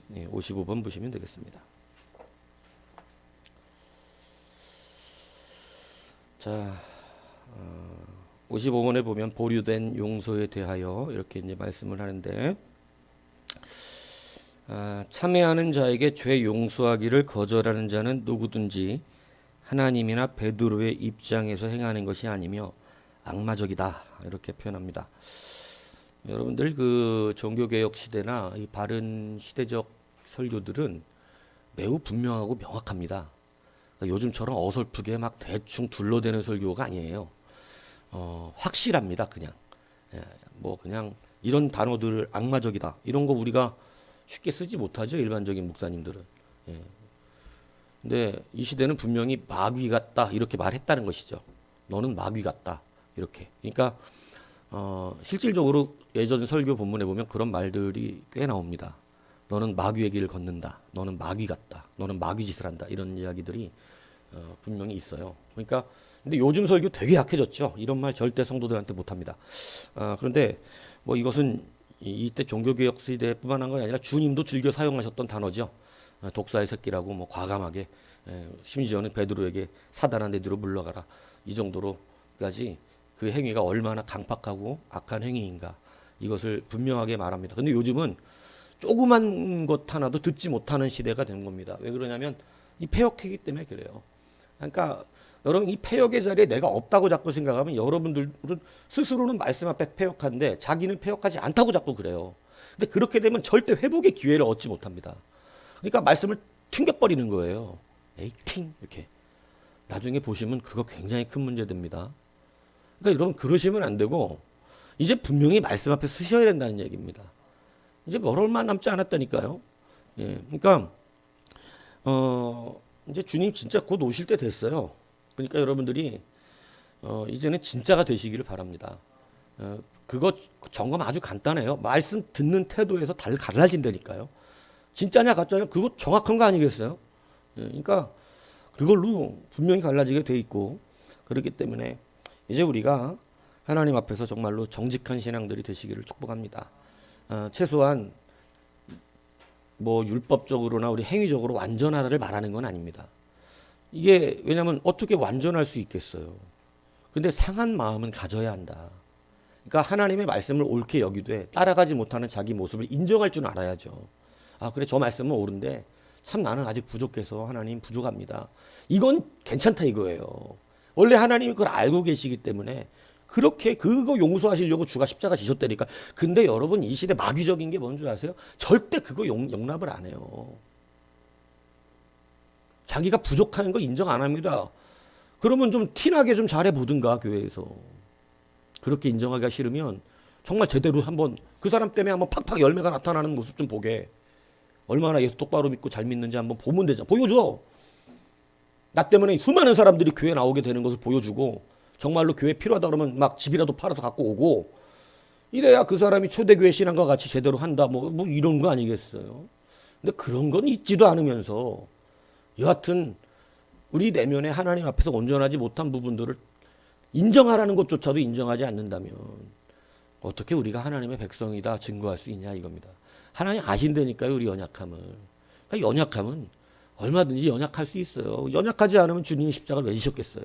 네, 55번 보시면 되겠습니다. 자, 55번에 보면 보류된 용서에 대하여 이렇게 이제 말씀을 하는데, 참회하는 자에게 죄 용서하기를 거절하는 자는 누구든지 하나님이나 베드로의 입장에서 행하는 것이 아니며 악마적이다, 이렇게 표현합니다. 여러분들 그 종교개혁 시대나 이 바른 시대적 설교들은 매우 분명하고 명확합니다. 그러니까 요즘처럼 어설프게 막 대충 둘러대는 설교가 아니에요. 확실합니다. 그냥 뭐 그냥 이런 단어들 악마적이다 이런 거 우리가 쉽게 쓰지 못하죠, 일반적인 목사님들은. 근데 이 시대는 분명히 마귀 같다 이렇게 말했다는 것이죠. 너는 마귀 같다 이렇게. 그러니까 실질적으로 예전 설교 본문에 보면 그런 말들이 꽤 나옵니다. 너는 마귀의 길을 걷는다. 너는 마귀 같다. 너는 마귀 짓을 한다. 이런 이야기들이 분명히 있어요. 그러니까 근데 요즘 설교 되게 약해졌죠. 이런 말 절대 성도들한테 못합니다. 그런데 뭐 이것은 이때 종교개혁 시대뿐만 한 것이 아니라 주님도 즐겨 사용하셨던 단어죠. 독사의 새끼라고 뭐 과감하게, 심지어는 베드로에게 사단아 내 뒤로 물러가라 이 정도로까지 그 행위가 얼마나 강팍하고 악한 행위인가 이것을 분명하게 말합니다. 근데 요즘은 조그만 것 하나도 듣지 못하는 시대가 된 겁니다. 왜 그러냐면 이 폐역이기 때문에 그래요. 그러니까 여러분 이 폐역의 자리에 내가 없다고 자꾸 생각하면 여러분들은 스스로는 말씀 앞에 폐역한데 자기는 폐역하지 않다고 자꾸 그래요. 근데 그렇게 되면 절대 회복의 기회를 얻지 못합니다. 그러니까 말씀을 튕겨버리는 거예요. 에이팅 이렇게. 나중에 보시면 그거 굉장히 큰 문제 됩니다. 그러니까 여러분 그러시면 안 되고 이제 분명히 말씀 앞에 서셔야 된다는 얘기입니다. 이제 얼마 남지 않았다니까요. 그러니까 이제 주님 진짜 곧 오실 때 됐어요. 그러니까 여러분들이 이제는 진짜가 되시기를 바랍니다. 그거 점검 아주 간단해요. 말씀 듣는 태도에서 갈라진다니까요. 진짜냐 가짜냐 그거 정확한 거 아니겠어요? 그러니까 그걸로 분명히 갈라지게 돼 있고 그렇기 때문에 이제 우리가 하나님 앞에서 정말로 정직한 신앙들이 되시기를 축복합니다. 최소한 뭐 율법적으로나 우리 행위적으로 완전하다를 말하는 건 아닙니다. 이게 왜냐하면 어떻게 완전할 수 있겠어요. 근데 상한 마음은 가져야 한다. 그러니까 하나님의 말씀을 옳게 여기되 따라가지 못하는 자기 모습을 인정할 줄 알아야죠. 그래 저 말씀은 옳은데 참 나는 아직 부족해서 하나님 부족합니다. 이건 괜찮다 이거예요. 원래 하나님이 그걸 알고 계시기 때문에 그렇게 그거 용서하시려고 주가 십자가 지셨다니까. 근데 여러분 이 시대 마귀적인 게 뭔지 아세요? 절대 그거 용납을 안 해요. 자기가 부족한 거 인정 안 합니다. 그러면 좀 티나게 좀 잘해보든가 교회에서. 그렇게 인정하기가 싫으면 정말 제대로 한번 그 사람 때문에 한번 팍팍 열매가 나타나는 모습 좀 보게. 얼마나 예수 똑바로 믿고 잘 믿는지 한번 보면 되잖아. 보여줘. 나 때문에 수많은 사람들이 교회 나오게 되는 것을 보여주고 정말로 교회 필요하다 그러면 막 집이라도 팔아서 갖고 오고 이래야 그 사람이 초대교회 신앙과 같이 제대로 한다 뭐 이런 거 아니겠어요. 근데 그런 건 있지도 않으면서 여하튼 우리 내면에 하나님 앞에서 온전하지 못한 부분들을 인정하라는 것조차도 인정하지 않는다면 어떻게 우리가 하나님의 백성이다 증거할 수 있냐 이겁니다. 하나님 아신다니까요 우리 연약함을. 그러니까 연약함은 얼마든지 연약할 수 있어요. 연약하지 않으면 주님이 십자가를 왜 지셨겠어요.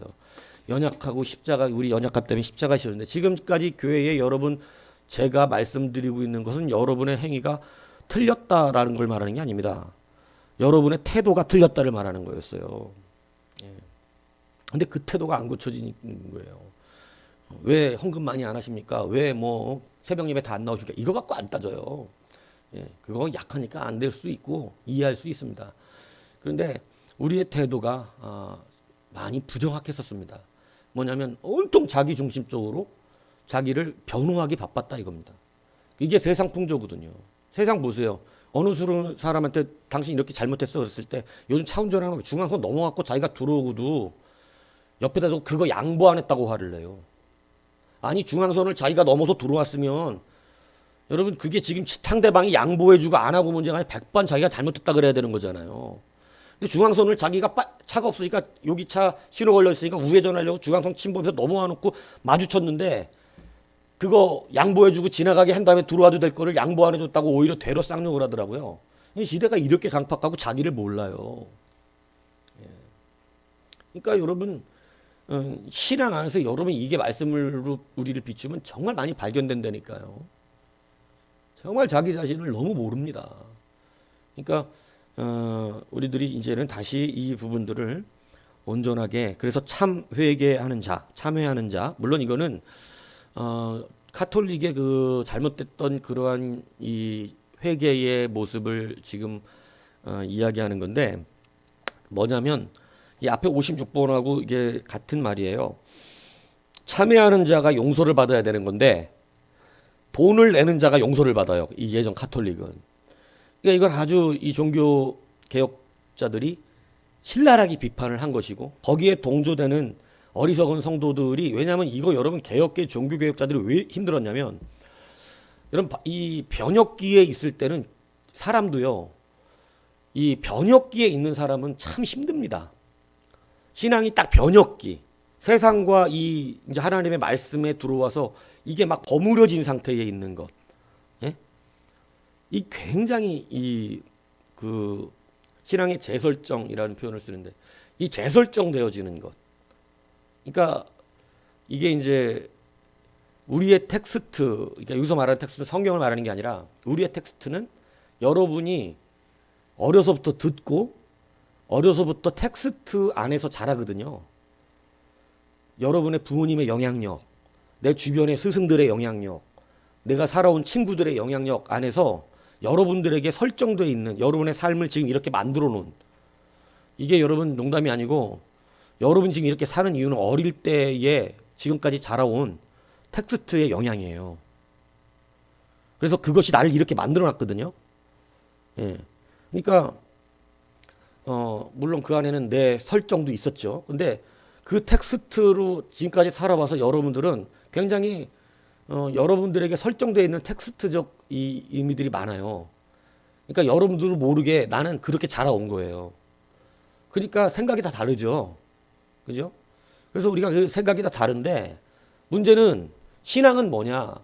연약하고 십자가 우리 연약함 때문에 십자가 지셨는데 지금까지 교회에 여러분 제가 말씀드리고 있는 것은 여러분의 행위가 틀렸다라는 걸 말하는 게 아닙니다. 여러분의 태도가 틀렸다를 말하는 거였어요. 근데 그 태도가 안 고쳐지는 거예요. 왜 헌금 많이 안 하십니까? 왜 뭐 새벽 예배 다 안 나오십니까? 이거 갖고 안 따져요. 그거 약하니까 안 될 수 있고 이해할 수 있습니다. 그런데 우리의 태도가 많이 부정확했었습니다. 뭐냐면 온통 자기 중심적으로 자기를 변호하기 바빴다 이겁니다. 이게 세상 풍조거든요. 세상 보세요. 어느 사람한테 당신 이렇게 잘못했어 그랬을 때 요즘 차 운전하면 중앙선 넘어갔고 자기가 들어오고도 옆에다 두고 그거 양보 안 했다고 화를 내요. 아니 중앙선을 자기가 넘어서 들어왔으면 여러분 그게 지금 상대방이 양보해주고 안 하고 문제가 아니라 100번 자기가 잘못했다 그래야 되는 거잖아요. 근데 중앙선을 자기가 차가 없으니까 여기 차 신호 걸려 있으니까 우회전하려고 중앙선 침범해서 넘어와 놓고 마주쳤는데 그거 양보해주고 지나가게 한 다음에 들어와도 될 거를 양보 안 해줬다고 오히려 되려 쌍욕을 하더라고요. 이 시대가 이렇게 강팍하고 자기를 몰라요. 그러니까 여러분 신앙 안에서 여러분 이게 말씀으로 우리를 비추면 정말 많이 발견된다니까요. 정말 자기 자신을 너무 모릅니다. 그러니까 우리들이 이제는 다시 이 부분들을 온전하게 그래서 참 회개하는 자, 참회하는 자 물론 이거는 카톨릭의 그 잘못됐던 그러한 이 회개의 모습을 지금 이야기하는 건데 뭐냐면 이 앞에 56번하고 이게 같은 말이에요. 참회하는 자가 용서를 받아야 되는 건데 돈을 내는 자가 용서를 받아요. 이 예전 카톨릭은. 그러니까 이걸 아주 이 종교 개혁자들이 신랄하게 비판을 한 것이고 거기에 동조되는 어리석은 성도들이 왜냐하면 이거 여러분 개혁계 종교 개혁자들이 왜 힘들었냐면 여러분 이 변혁기에 있을 때는 사람도요 이 변혁기에 있는 사람은 참 힘듭니다. 신앙이 딱 변혁기 세상과 이 이제 하나님의 말씀에 들어와서 이게 막 버무려진 상태에 있는 것, 예? 이 굉장히 이 그 신앙의 재설정이라는 표현을 쓰는데 이 재설정되어지는 것. 그러니까 이게 이제 우리의 텍스트, 그러니까 여기서 말하는 텍스트는 성경을 말하는 게 아니라 우리의 텍스트는 여러분이 어려서부터 듣고 어려서부터 텍스트 안에서 자라거든요. 여러분의 부모님의 영향력, 내 주변의 스승들의 영향력, 내가 살아온 친구들의 영향력 안에서 여러분들에게 설정되어 있는 여러분의 삶을 지금 이렇게 만들어 놓은 이게 여러분 농담이 아니고 여러분 지금 이렇게 사는 이유는 어릴 때에 지금까지 자라온 텍스트의 영향이에요. 그래서 그것이 나를 이렇게 만들어 놨거든요. 예. 그러니까 물론 그 안에는 내 설정도 있었죠. 근데 그 텍스트로 지금까지 살아와서 여러분들은 굉장히 여러분들에게 설정되어 있는 텍스트적 이 의미들이 많아요. 그러니까 여러분들도 모르게 나는 그렇게 자라온 거예요. 그러니까 생각이 다 다르죠. 그죠? 그래서 우리가 그 생각이 다 다른데 문제는 신앙은 뭐냐?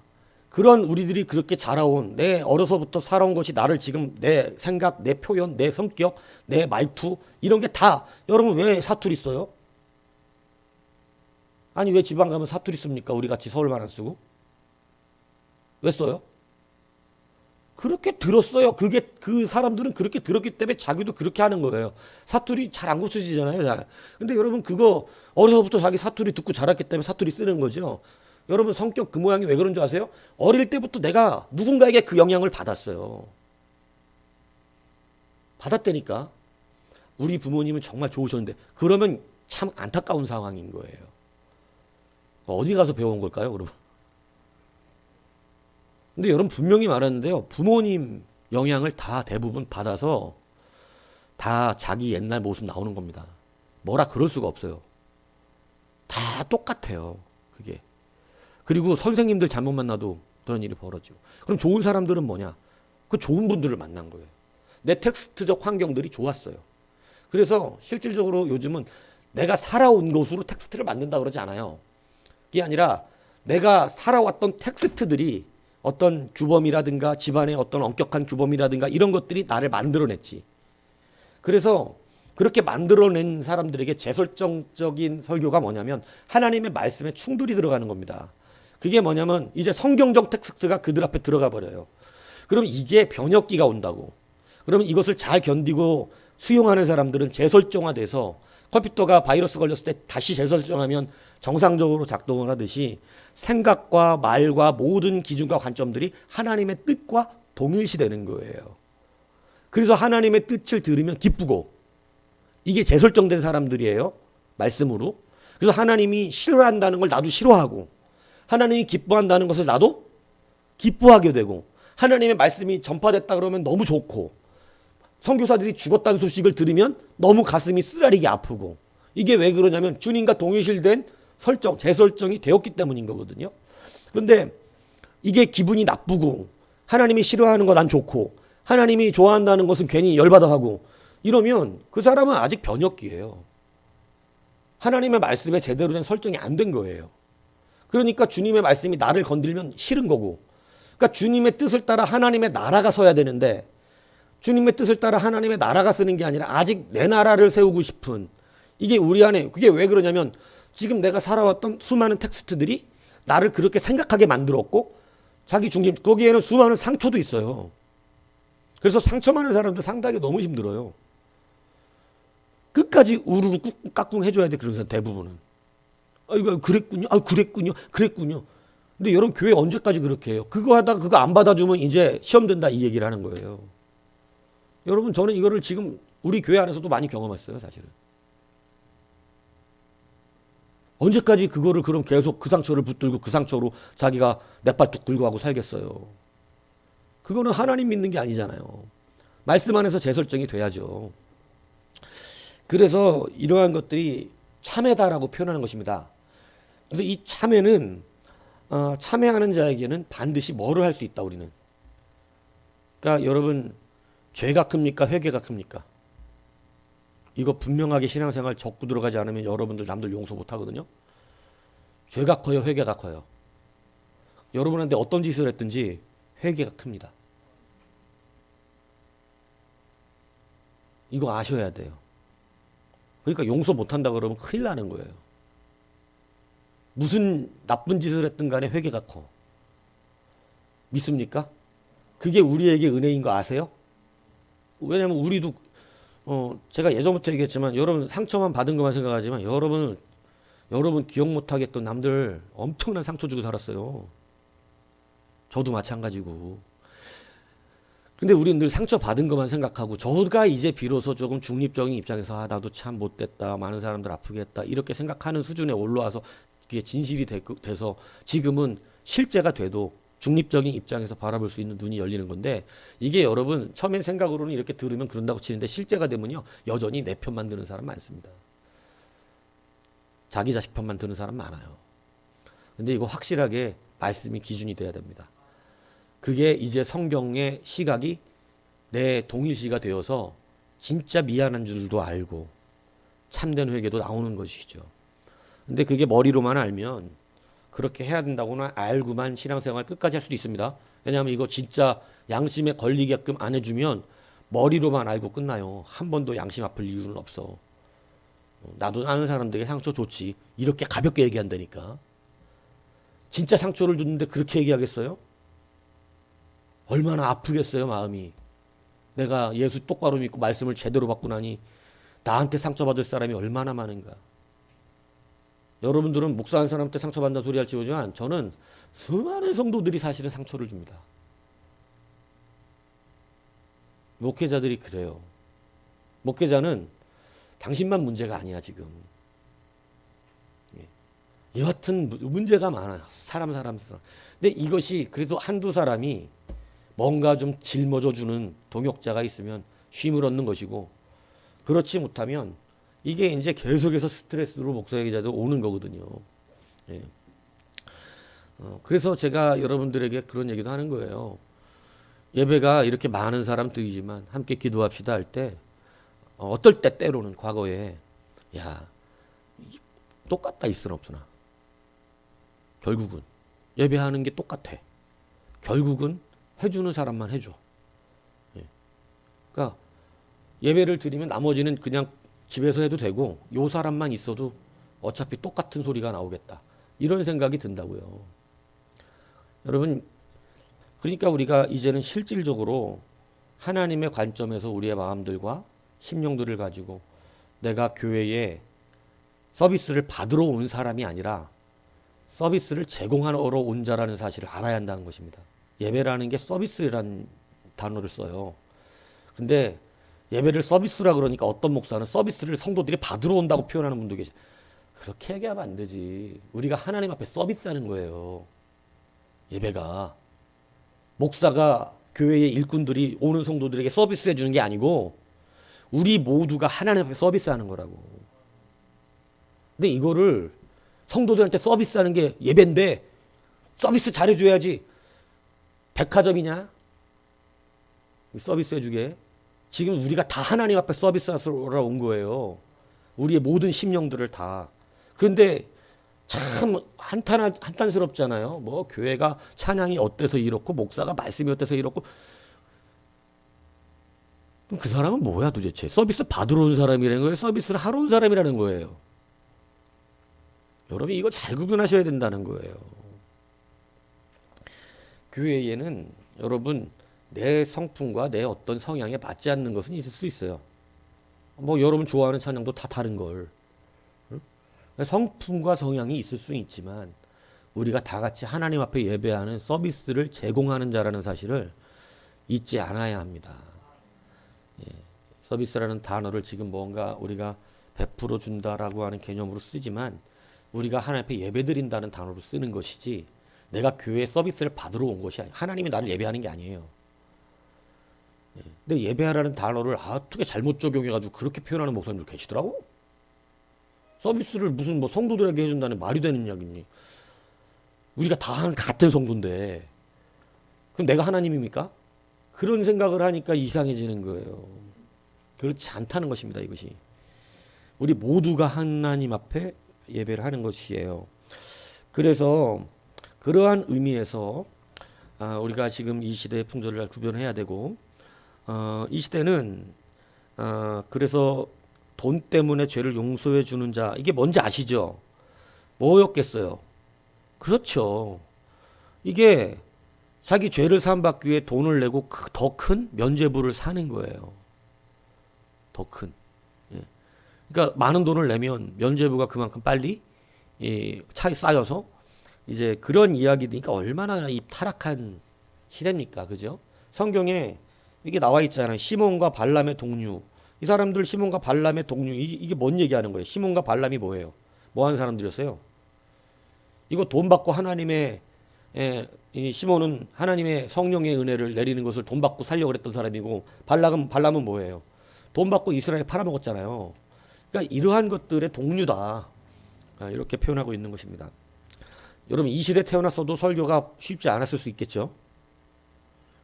그런 우리들이 그렇게 자라온 내 어려서부터 살아온 것이 나를 지금 내 생각, 내 표현, 내 성격, 내 말투 이런 게 다 여러분 왜 사투리 써요? 아니 왜 지방 가면 사투리 씁니까? 우리 같이 서울말 안 쓰고 왜 써요? 그렇게 들었어요. 그게 그 사람들은 그렇게 들었기 때문에 자기도 그렇게 하는 거예요. 사투리 잘 안 고쳐지잖아요. 잘. 근데 여러분 그거 어려서부터 자기 사투리 듣고 자랐기 때문에 사투리 쓰는 거죠. 여러분 성격 그 모양이 왜 그런 줄 아세요? 어릴 때부터 내가 누군가에게 그 영향을 받았어요. 받았다니까. 우리 부모님은 정말 좋으셨는데 그러면 참 안타까운 상황인 거예요. 어디 가서 배운 걸까요, 여러분? 근데 여러분 분명히 말했는데요. 부모님 영향을 다 대부분 받아서 다 자기 옛날 모습 나오는 겁니다. 뭐라 그럴 수가 없어요. 다 똑같아요. 그게. 그리고 선생님들 잘못 만나도 그런 일이 벌어지고. 그럼 좋은 사람들은 뭐냐? 그 좋은 분들을 만난 거예요. 내 텍스트적 환경들이 좋았어요. 그래서 실질적으로 요즘은 내가 살아온 것으로 텍스트를 만든다 그러지 않아요. 이게 아니라 내가 살아왔던 텍스트들이 어떤 규범이라든가 집안의 어떤 엄격한 규범이라든가 이런 것들이 나를 만들어냈지. 그래서 그렇게 만들어낸 사람들에게 재설정적인 설교가 뭐냐면 하나님의 말씀에 충돌이 들어가는 겁니다. 그게 뭐냐면 이제 성경적 텍스트가 그들 앞에 들어가 버려요. 그럼 이게 변혁기가 온다고. 그러면 이것을 잘 견디고 수용하는 사람들은 재설정화돼서 컴퓨터가 바이러스 걸렸을 때 다시 재설정하면 정상적으로 작동을 하듯이 생각과 말과 모든 기준과 관점들이 하나님의 뜻과 동일시되는 거예요. 그래서 하나님의 뜻을 들으면 기쁘고 이게 재설정된 사람들이에요. 말씀으로. 그래서 하나님이 싫어한다는 걸 나도 싫어하고 하나님이 기뻐한다는 것을 나도 기뻐하게 되고 하나님의 말씀이 전파됐다 그러면 너무 좋고 선교사들이 죽었다는 소식을 들으면 너무 가슴이 쓰라리게 아프고 이게 왜 그러냐면 주님과 동일시된 설정, 재설정이 되었기 때문인 거거든요. 그런데 이게 기분이 나쁘고 하나님이 싫어하는 거 난 좋고 하나님이 좋아한다는 것은 괜히 열받아 하고 이러면 그 사람은 아직 변혁기예요. 하나님의 말씀에 제대로 된 설정이 안 된 거예요. 그러니까 주님의 말씀이 나를 건들면 싫은 거고, 그러니까 주님의 뜻을 따라 하나님의 나라가 서야 되는데, 주님의 뜻을 따라 하나님의 나라가 쓰는 게 아니라 아직 내 나라를 세우고 싶은, 이게 우리 안에, 그게 왜 그러냐면 지금 내가 살아왔던 수많은 텍스트들이 나를 그렇게 생각하게 만들었고, 자기 중심, 거기에는 수많은 상처도 있어요. 그래서 상처 많은 사람들 상당히 너무 힘들어요. 끝까지 우르르 깍꿍 해줘야 돼, 그런 사람 대부분은. 아, 이거 그랬군요. 아, 그랬군요. 근데 여러분, 교회 언제까지 그렇게 해요? 그거 하다가 그거 안 받아주면 이제 시험 된다, 이 얘기를 하는 거예요. 여러분, 저는 이거를 지금 우리 교회 안에서도 많이 경험했어요, 사실은. 언제까지 그거를 그럼 계속 그 상처를 붙들고 그 상처로 자기가 내발뚝 굴고 하고 살겠어요. 그거는 하나님 믿는 게 아니잖아요. 말씀 안에서 재설정이 돼야죠. 그래서 이러한 것들이 참회다라고 표현하는 것입니다. 그래서 이 참회는 참회하는 자에게는 반드시 뭐를 할 수 있다, 우리는. 그러니까 여러분, 죄가 큽니까? 회개가 큽니까? 이거 분명하게 신앙생활 적고 들어가지 않으면 여러분들 남들 용서 못 하거든요. 죄가 커요, 회개가 커요? 여러분한테 어떤 짓을 했든지 회개가 큽니다. 이거 아셔야 돼요. 그러니까 용서 못 한다 그러면 큰일 나는 거예요. 무슨 나쁜 짓을 했든 간에 회개가 커. 믿습니까? 그게 우리에게 은혜인 거 아세요? 왜냐면 우리도 제가 예전부터 얘기했지만 여러분 상처만 받은 것만 생각하지만 여러분 기억 못하겠던 남들 엄청난 상처 주고 살았어요. 저도 마찬가지고. 근데 우리는 늘 상처 받은 것만 생각하고 저가 이제 비로소 조금 중립적인 입장에서 나도 참 못됐다, 많은 사람들 아프게 했다, 이렇게 생각하는 수준에 올라와서 그게 진실이 돼서 지금은 실제가 돼도 중립적인 입장에서 바라볼 수 있는 눈이 열리는 건데, 이게 여러분 처음에 생각으로는 이렇게 들으면 그런다고 치는데 실제가 되면요 여전히 내 편만 드는 사람 많습니다. 자기 자식 편만 드는 사람 많아요. 근데 이거 확실하게 말씀이 기준이 돼야 됩니다. 그게 이제 성경의 시각이 내 동일시가 되어서 진짜 미안한 줄도 알고 참된 회개도 나오는 것이죠. 근데 그게 머리로만 알면, 그렇게 해야 된다고는 알고만 신앙생활 끝까지 할 수도 있습니다. 왜냐하면 이거 진짜 양심에 걸리게끔 안 해주면 머리로만 알고 끝나요. 한 번도 양심 아플 이유는 없어. 나도 아는 사람들에게 상처 줬지, 이렇게 가볍게 얘기한다니까. 진짜 상처를 줬는데 그렇게 얘기하겠어요? 얼마나 아프겠어요, 마음이. 내가 예수 똑바로 믿고 말씀을 제대로 받고 나니 나한테 상처받을 사람이 얼마나 많은가. 여러분들은 목사한 사람한테 상처받는다 소리 할지 모르지만 저는 수많은 성도들이 사실은 상처를 줍니다. 목회자들이 그래요. 목회자는 당신만 문제가 아니야, 지금. 여하튼 문제가 많아요. 사람. 근데 이것이 그래도 한두 사람이 뭔가 좀 짊어져주는 동역자가 있으면 쉼을 얻는 것이고, 그렇지 못하면 이게 이제 계속해서 스트레스로 목사기자도 오는 거거든요. 예. 그래서 제가 여러분들에게 그런 얘기도 하는 거예요. 예배가 이렇게 많은 사람들이지만 함께 기도합시다 할 때 어떨 때 때로는 과거에 야 똑같다 있으나 없으나 결국은 예배하는 게 똑같아. 결국은 해주는 사람만 해줘. 예. 그러니까 예배를 드리면 나머지는 그냥 집에서 해도 되고 요 사람만 있어도 어차피 똑같은 소리가 나오겠다, 이런 생각이 든다고요. 여러분, 그러니까 우리가 이제는 실질적으로 하나님의 관점에서 우리의 마음들과 심령들을 가지고 내가 교회에 서비스를 받으러 온 사람이 아니라 서비스를 제공하러 온 자라는 사실을 알아야 한다는 것입니다. 예배라는 게 서비스라는 단어를 써요. 근데 예배를 서비스라 그러니까 어떤 목사는 서비스를 성도들이 받으러 온다고 표현하는 분도 계셔. 그렇게 얘기하면 안 되지. 우리가 하나님 앞에 서비스하는 거예요. 예배가. 목사가 교회의 일꾼들이 오는 성도들에게 서비스해 주는 게 아니고 우리 모두가 하나님 앞에 서비스하는 거라고. 근데 이거를 성도들한테 서비스하는 게 예배인데 서비스 잘해줘야지. 백화점이냐? 서비스 해주게. 지금 우리가 다 하나님 앞에 서비스하러 온 거예요. 우리의 모든 심령들을 다. 그런데 참 한탄스럽잖아요. 뭐 교회가 찬양이 어때서 이렇고 목사가 말씀이 어때서 이렇고. 그럼 그 사람은 뭐야 도대체? 서비스 받으러 온 사람이라는 거예요? 서비스를 하러 온 사람이라는 거예요? 여러분 이거 잘 구분하셔야 된다는 거예요. 교회에는 여러분 내 성품과 내 어떤 성향에 맞지 않는 것은 있을 수 있어요. 뭐 여러분 좋아하는 찬양도 다 다른 걸. 성품과 성향이 있을 수 있지만 우리가 다 같이 하나님 앞에 예배하는 서비스를 제공하는 자라는 사실을 잊지 않아야 합니다. 예, 서비스라는 단어를 지금 뭔가 우리가 베풀어 준다라고 하는 개념으로 쓰지만 우리가 하나님 앞에 예배드린다는 단어로 쓰는 것이지 내가 교회 서비스를 받으러 온 것이 아니에요. 하나님이 나를 예배하는 게 아니에요. 예, 근데 예배하라는 단어를 어떻게 잘못 적용해가지고 그렇게 표현하는 목사님들 계시더라고. 서비스를 무슨 뭐 성도들에게 해준다는 말이 되는 이야기니. 우리가 다 같은 성도인데 그럼 내가 하나님입니까? 그런 생각을 하니까 이상해지는 거예요. 그렇지 않다는 것입니다. 이것이 우리 모두가 하나님 앞에 예배를 하는 것이에요. 그래서 그러한 의미에서 우리가 지금 이 시대의 풍조를 잘 구별해야 되고 이 시대는 그래서 돈 때문에 죄를 용서해 주는 자 이게 뭔지 아시죠? 뭐였겠어요? 그렇죠. 이게 자기 죄를 사함받기 위해 돈을 내고 더 큰 면죄부를 사는 거예요. 더 큰. 예. 그러니까 많은 돈을 내면 면죄부가 그만큼 빨리 차에 쌓여서 이제 그런 이야기니까 얼마나 이 타락한 시대입니까? 그죠? 성경에 이게 나와 있잖아요. 시몬과 발람의 동료. 이 사람들 시몬과 발람의 동료 이게 뭔 얘기하는 거예요? 시몬과 발람이 뭐예요? 뭐 하는 사람들이었어요? 이거 돈 받고 하나님의 이 시몬은 하나님의 성령의 은혜를 내리는 것을 돈 받고 살려고 그랬던 사람이고 발람은 뭐예요? 돈 받고 이스라엘 팔아먹었잖아요. 그러니까 이러한 것들의 동류다. 이렇게 표현하고 있는 것입니다. 여러분 이 시대 태어났어도 설교가 쉽지 않았을 수 있겠죠.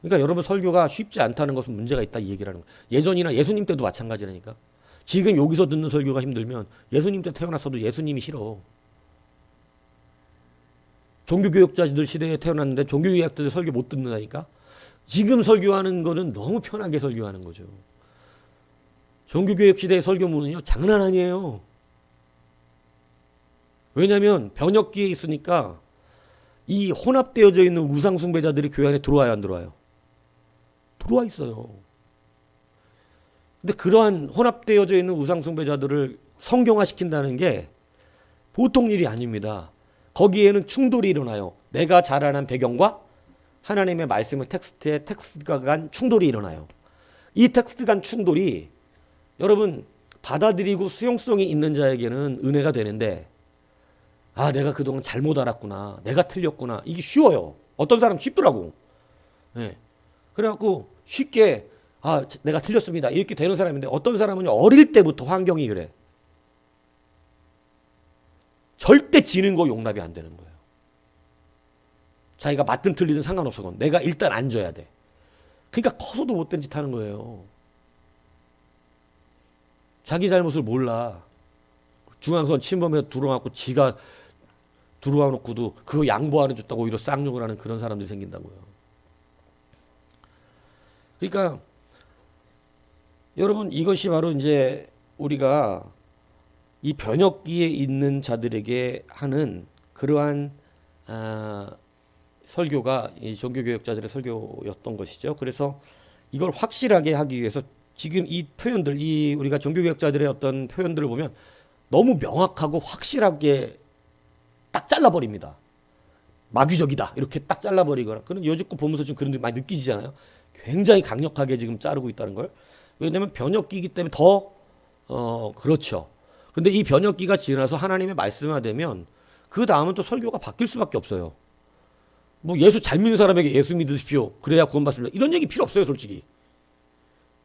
그러니까 여러분 설교가 쉽지 않다는 것은 문제가 있다 이 얘기라는 거예요. 예전이나 예수님 때도 마찬가지라니까. 지금 여기서 듣는 설교가 힘들면 예수님 때 태어났어도 예수님이 싫어. 종교교육자들 시대에 태어났는데 종교교육자들 설교 못 듣는다니까. 지금 설교하는 거는 너무 편하게 설교하는 거죠. 종교교육 시대의 설교문은요 장난 아니에요. 왜냐하면 변혁기에 있으니까 이 혼합되어져 있는 우상숭배자들이 교회 안에 들어와요 안 들어와요? 들어와 있어요. 근데 그러한 혼합되어져 있는 우상숭배자들을 성경화시킨다는 게 보통 일이 아닙니다. 거기에는 충돌이 일어나요. 내가 자라난 배경과 하나님의 말씀의 텍스트가 간 충돌이 일어나요. 이 텍스트 간 충돌이 여러분 받아들이고 수용성이 있는 자에게는 은혜가 되는데 내가 그동안 잘못 알았구나. 내가 틀렸구나. 이게 쉬워요. 어떤 사람 쉽더라고. 네. 그래갖고 쉽게 내가 틀렸습니다. 이렇게 되는 사람인데 어떤 사람은 어릴 때부터 환경이 그래. 절대 지는 거 용납이 안 되는 거예요. 자기가 맞든 틀리든 상관없어. 내가 일단 앉아야 돼. 그러니까 커서도 못된 짓 하는 거예요. 자기 잘못을 몰라. 중앙선 침범해서 들어와갖고 지가 들어와 놓고도 그거 양보 안 해줬다고 오히려 쌍욕을 하는 그런 사람들이 생긴다고요. 그러니까 여러분 이것이 바로 이제 우리가 이 변혁기에 있는 자들에게 하는 그러한 설교가 이 종교교육자들의 설교였던 것이죠. 그래서 이걸 확실하게 하기 위해서 지금 이 표현들, 이 우리가 종교교육자들의 어떤 표현들을 보면 너무 명확하고 확실하게 딱 잘라버립니다. 마귀적이다 이렇게 딱 잘라버리거나. 그런 요즘 거 보면서 좀 그런 게 많이 느끼시잖아요. 굉장히 강력하게 지금 자르고 있다는 걸. 왜냐하면 변혁기이기 때문에 더 그렇죠. 근데 이 변혁기가 지나서 하나님의 말씀화되면 그 다음은 또 설교가 바뀔 수밖에 없어요. 뭐 예수 잘 믿는 사람에게 예수 믿으십시오. 그래야 구원받습니다. 이런 얘기 필요 없어요, 솔직히.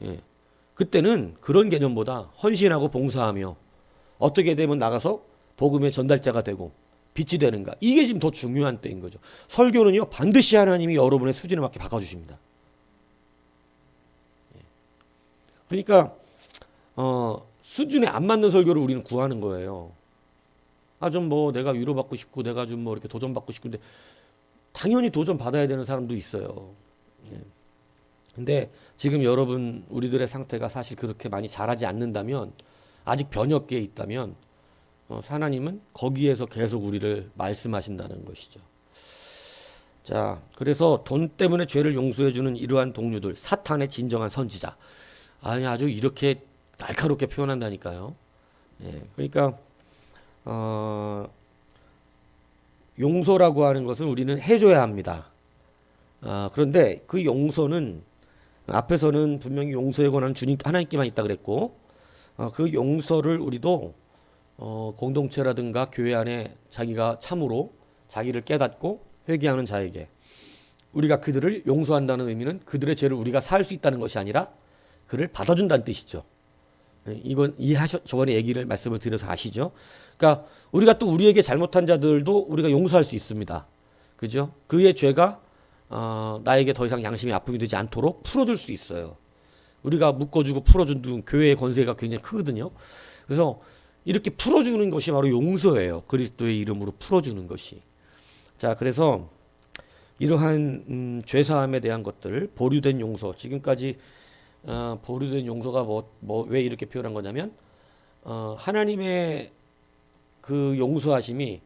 예. 그때는 그런 개념보다 헌신하고 봉사하며 어떻게 되면 나가서 복음의 전달자가 되고 빛이 되는가. 이게 지금 더 중요한 때인 거죠. 설교는요, 반드시 하나님이 여러분의 수준에 맞게 바꿔주십니다. 그러니까 수준에 안 맞는 설교를 우리는 구하는 거예요. 아, 좀 뭐 내가 위로받고 싶고 내가 좀 뭐 이렇게 도전받고 싶은데 당연히 도전받아야 되는 사람도 있어요. 예. 근데 지금 여러분 우리들의 상태가 사실 그렇게 많이 잘하지 않는다면 아직 변혁기에 있다면 하나님은 거기에서 계속 우리를 말씀하신다는 것이죠. 자, 그래서 돈 때문에 죄를 용서해주는 이러한 동료들, 사탄의 진정한 선지자. 아니, 아주 이렇게 날카롭게 표현한다니까요. 예, 그러니까 용서라고 하는 것은 우리는 해줘야 합니다. 그런데 그 용서는 앞에서는 분명히 용서의 권한은 주님 하나님께만 있다 그랬고 그 용서를 우리도 공동체라든가 교회 안에 자기가 참으로 자기를 깨닫고 회개하는 자에게 우리가 그들을 용서한다는 의미는 그들의 죄를 우리가 살 수 있다는 것이 아니라 그를 받아준다는 뜻이죠. 이건 저번에 말씀을 드려서 아시죠? 그러니까 우리가 또 우리에게 잘못한 자들도 우리가 용서할 수 있습니다. 그죠? 그의 죄가 나에게 더 이상 양심이 아픔이 되지 않도록 풀어줄 수 있어요. 우리가 묶어주고 풀어주는 교회의 권세가 굉장히 크거든요. 그래서 이렇게 풀어주는 것이 바로 용서예요. 그리스도의 이름으로 풀어주는 것이. 자, 그래서 이러한 죄사함에 대한 것들, 보류된 용서. 지금까지 보류된 용서가 왜 이렇게 표현한 거냐면 하나님의 그 용서하심이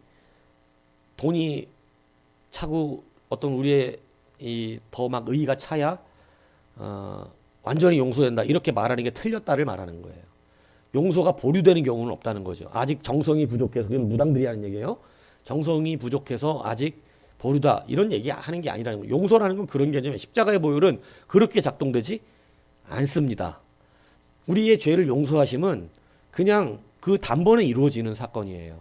돈이 차고 어떤 우리의 더 막 의의가 차야 완전히 용서된다 이렇게 말하는 게 틀렸다를 말하는 거예요. 용서가 보류되는 경우는 없다는 거죠. 아직 정성이 부족해서, 그건 무당들이 하는 얘기예요. 정성이 부족해서 아직 보류다 이런 얘기 하는 게 아니라는 거예요. 용서라는 건 그런 개념이에요. 십자가의 보혈은 그렇게 작동되지 않습니다. 우리의 죄를 용서하심은 그냥 그 단번에 이루어지는 사건이에요.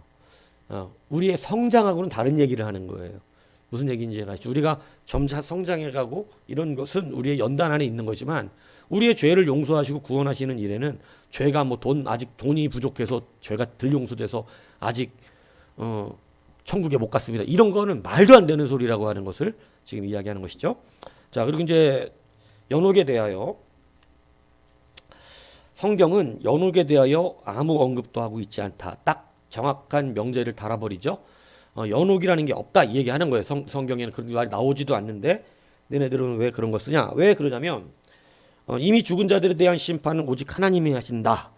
우리의 성장하고는 다른 얘기를 하는 거예요. 무슨 얘기인지 제가 알죠. 우리가 점차 성장해가고 이런 것은 우리의 연단 안에 있는 거지만 우리의 죄를 용서하시고 구원하시는 일에는 죄가 아직 돈이 부족해서 죄가 덜 용서돼서 아직 천국에 못 갔습니다. 이런 거는 말도 안 되는 소리라고 하는 것을 지금 이야기하는 것이죠. 자, 그리고 이제 연옥에 대하여 성경은 연옥에 대하여 아무 언급도 하고 있지 않다. 딱 정확한 명제를 달아버리죠. 연옥이라는 게 없다 이 얘기하는 거예요. 성경에는 그런 말이 나오지도 않는데 너네들은 왜 그런 걸 쓰냐? 왜 그러냐면 이미 죽은 자들에 대한 심판은 오직 하나님이 하신다.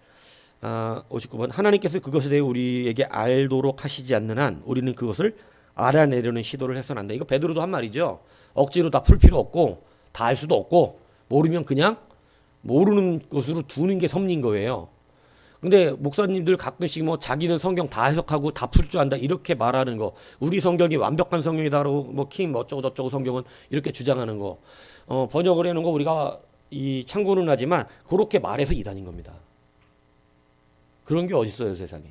59번 하나님께서 그것에 대해 우리에게 알도록 하시지 않는 한 우리는 그것을 알아내려는 시도를 해서는 안 돼. 이거 베드로도 한 말이죠. 억지로 다 풀 필요 없고 다 알 수도 없고 모르면 그냥 모르는 것으로 두는 게 섭리인 거예요. 근데 목사님들 가끔씩 자기는 성경 다 해석하고 다 풀 줄 안다 이렇게 말하는 거, 우리 성경이 완벽한 성경이다라고 킹 어쩌고 저쩌고 성경은 이렇게 주장하는 거, 번역을 해놓은 거 우리가 참고는 하지만 그렇게 말해서 이단인 겁니다. 그런 게 어딨어요 세상에.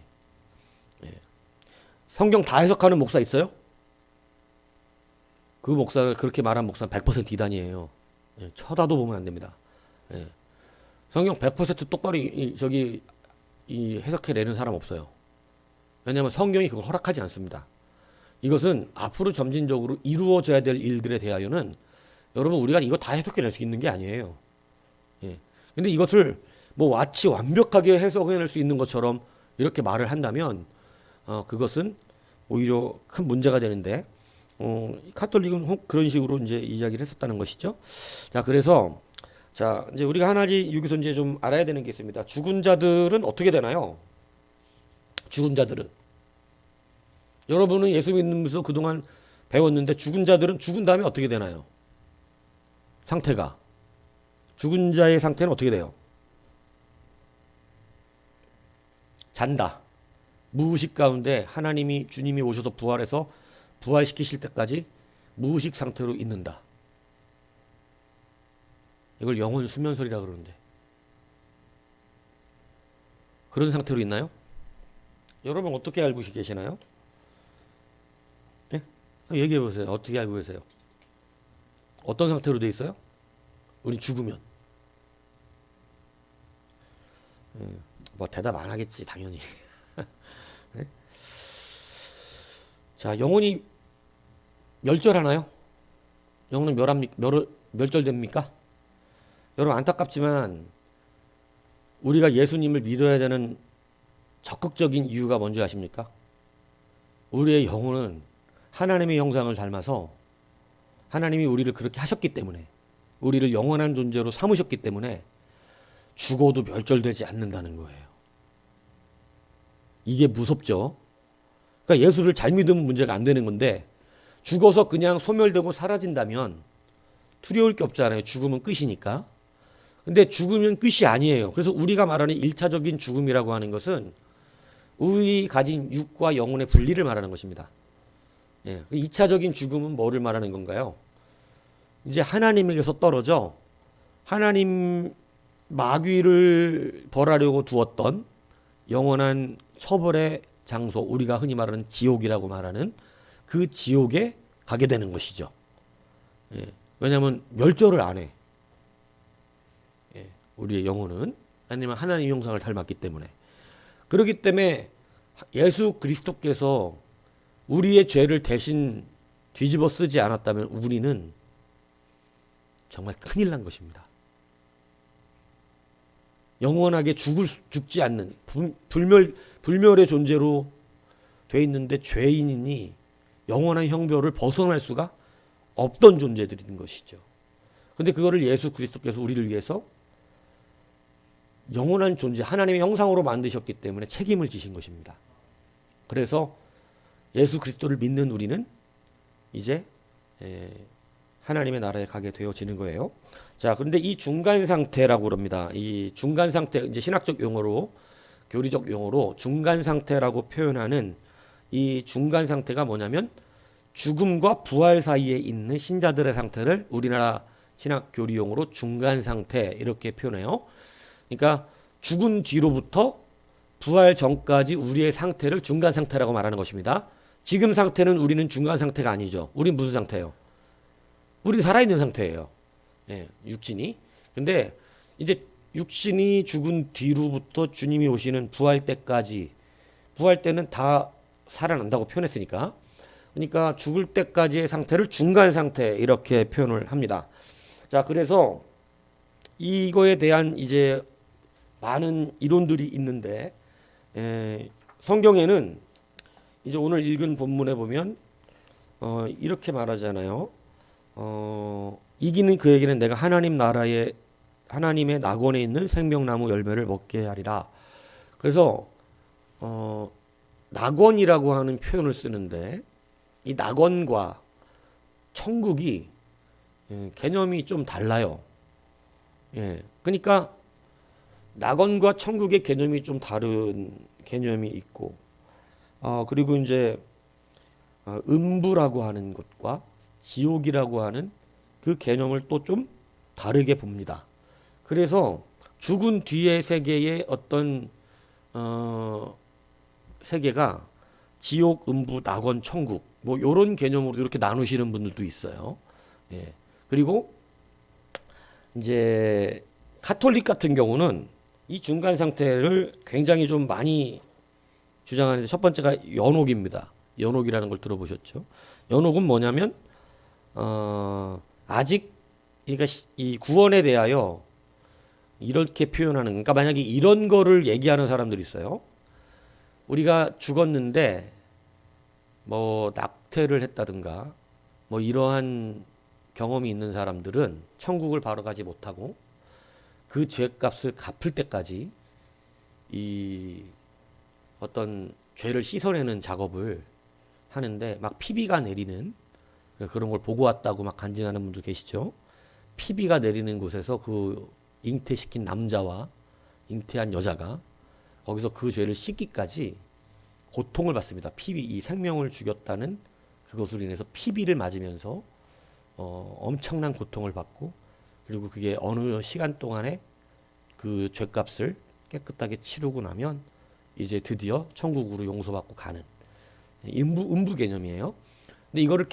예. 성경 다 해석하는 목사 있어요? 그 목사가 그렇게 말한 목사는 100% 이단이에요. 예. 쳐다도 보면 안 됩니다. 예. 성경 100% 똑바로 해석해 내는 사람 없어요. 왜냐하면 성경이 그걸 허락하지 않습니다. 이것은 앞으로 점진적으로 이루어져야 될 일들에 대하여는 여러분 우리가 이거 다 해석해 낼 수 있는 게 아니에요. 예. 근데 이것을 마치 완벽하게 해석해 낼 수 있는 것처럼 이렇게 말을 한다면 그것은 오히려 큰 문제가 되는데 카톨릭은 그런 식으로 이제 이야기를 했었다는 것이죠. 자, 그래서 이제 우리가 하나지 여기서 이제 좀 알아야 되는 게 있습니다. 죽은 자들은 어떻게 되나요? 죽은 자들은 여러분은 예수 믿으면서 그동안 배웠는데 죽은 자들은 죽은 다음에 어떻게 되나요? 상태가 죽은 자의 상태는 어떻게 돼요? 잔다. 무의식 가운데 주님이 오셔서 부활해서 부활시키실 때까지 무의식 상태로 있는다. 이걸 영혼 수면설이라 그러는데 그런 상태로 있나요? 여러분 어떻게 알고 계시나요? 예? 얘기해 보세요. 어떻게 알고 계세요? 어떤 상태로 돼 있어요? 우리 죽으면 대답 안 하겠지 당연히. 네? 자, 영혼이 멸절하나요? 영혼은 멸절됩니까? 여러분 안타깝지만 우리가 예수님을 믿어야 되는 적극적인 이유가 뭔지 아십니까? 우리의 영혼은 하나님의 형상을 닮아서 하나님이 우리를 그렇게 하셨기 때문에, 우리를 영원한 존재로 삼으셨기 때문에 죽어도 멸절되지 않는다는 거예요. 이게 무섭죠. 그러니까 예수를 잘 믿으면 문제가 안 되는 건데, 죽어서 그냥 소멸되고 사라진다면 두려울 게 없잖아요. 죽으면 끝이니까. 근데 죽으면 끝이 아니에요. 그래서 우리가 말하는 1차적인 죽음이라고 하는 것은 우리 가진 육과 영혼의 분리를 말하는 것입니다. 예. 2차적인 죽음은 뭐를 말하는 건가요? 이제 하나님에게서 떨어져 하나님 마귀를 벌하려고 두었던 영원한 처벌의 장소, 우리가 흔히 말하는 지옥이라고 말하는 그 지옥에 가게 되는 것이죠. 예. 왜냐하면 멸절을 안 해. 예. 우리의 영혼은 아니면 하나님 형상을 닮았기 때문에. 그렇기 때문에 예수 그리스도께서 우리의 죄를 대신 뒤집어 쓰지 않았다면 우리는 정말 큰일 난 것입니다. 영원하게 죽지 않는 불멸의 존재로 돼 있는데 죄인이니 영원한 형벌을 벗어날 수가 없던 존재들인 것이죠. 근데 그거를 예수 그리스도께서 우리를 위해서 영원한 존재, 하나님의 형상으로 만드셨기 때문에 책임을 지신 것입니다. 그래서 예수 그리스도를 믿는 우리는 이제 하나님의 나라에 가게 되어지는 거예요. 자, 그런데 이 중간 상태라고 그럽니다. 이 중간 상태, 이제 신학적 용어로, 교리적 용어로 중간 상태라고 표현하는 이 중간 상태가 뭐냐면 죽음과 부활 사이에 있는 신자들의 상태를 우리나라 신학 교리 용어로 중간 상태 이렇게 표현해요. 그러니까 죽은 뒤로부터 부활 전까지 우리의 상태를 중간 상태라고 말하는 것입니다. 지금 상태는 우리는 중간 상태가 아니죠. 우린 무슨 상태예요? 우린 살아있는 상태예요. 예, 육신이. 근데 이제 육신이 죽은 뒤로부터 주님이 오시는 부활 때까지, 부활 때는 다 살아난다고 표현했으니까, 그러니까 죽을 때까지의 상태를 중간 상태 이렇게 표현을 합니다. 자, 그래서 이거에 대한 이제 많은 이론들이 있는데, 성경에는 이제 오늘 읽은 본문에 보면 이렇게 말하잖아요. 이기는 그에게는 내가 하나님 나라의 하나님의 낙원에 있는 생명나무 열매를 먹게 하리라. 그래서 낙원이라고 하는 표현을 쓰는데 이 낙원과 천국이 개념이 좀 달라요. 예, 그러니까 낙원과 천국의 개념이 좀 다른 개념이 있고, 그리고 이제 음부라고 하는 것과 지옥이라고 하는 그 개념을 또 좀 다르게 봅니다. 그래서 죽은 뒤의 세계의 어떤 세계가 지옥, 음부, 낙원, 천국 뭐 이런 개념으로 이렇게 나누시는 분들도 있어요. 예. 그리고 이제 가톨릭 같은 경우는 이 중간 상태를 굉장히 좀 많이 주장하는데 첫 번째가 연옥입니다. 연옥이라는 걸 들어보셨죠? 연옥은 뭐냐면 아직 그러니까 이 구원에 대하여 이렇게 표현하는, 그러니까 만약에 이런 거를 얘기하는 사람들이 있어요. 우리가 죽었는데 뭐 낙태를 했다든가 뭐 이러한 경험이 있는 사람들은 천국을 바로 가지 못하고 그 죄값을 갚을 때까지 이 어떤 죄를 씻어내는 작업을 하는데 막 피비가 내리는 그런 걸 보고 왔다고 막 간증하는 분도 계시죠. 피비가 내리는 곳에서 그 잉태시킨 남자와 잉태한 여자가 거기서 그 죄를 씻기까지 고통을 받습니다. 피비, 이 생명을 죽였다는 그것으로 인해서 피비를 맞으면서 엄청난 고통을 받고, 그리고 그게 어느 시간 동안에 그 죄값을 깨끗하게 치르고 나면 이제 드디어 천국으로 용서받고 가는 음부 개념이에요. 근데 이거를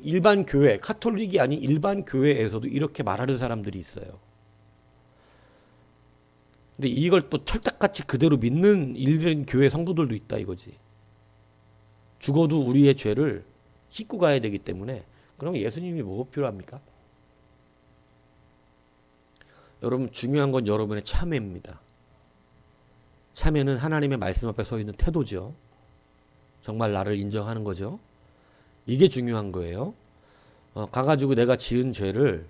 일반 교회, 카톨릭이 아닌 일반 교회에서도 이렇게 말하는 사람들이 있어요. 근데 이걸 또 철딱같이 그대로 믿는 일반 교회 성도들도 있다 이거지. 죽어도 우리의 죄를 씻고 가야 되기 때문에 그럼 예수님이 뭐가 필요합니까? 여러분, 중요한 건 여러분의 참회입니다. 참회는 하나님의 말씀 앞에 서 있는 태도죠. 정말 나를 인정하는 거죠. 이게 중요한 거예요. 가가지고 내가 지은 죄를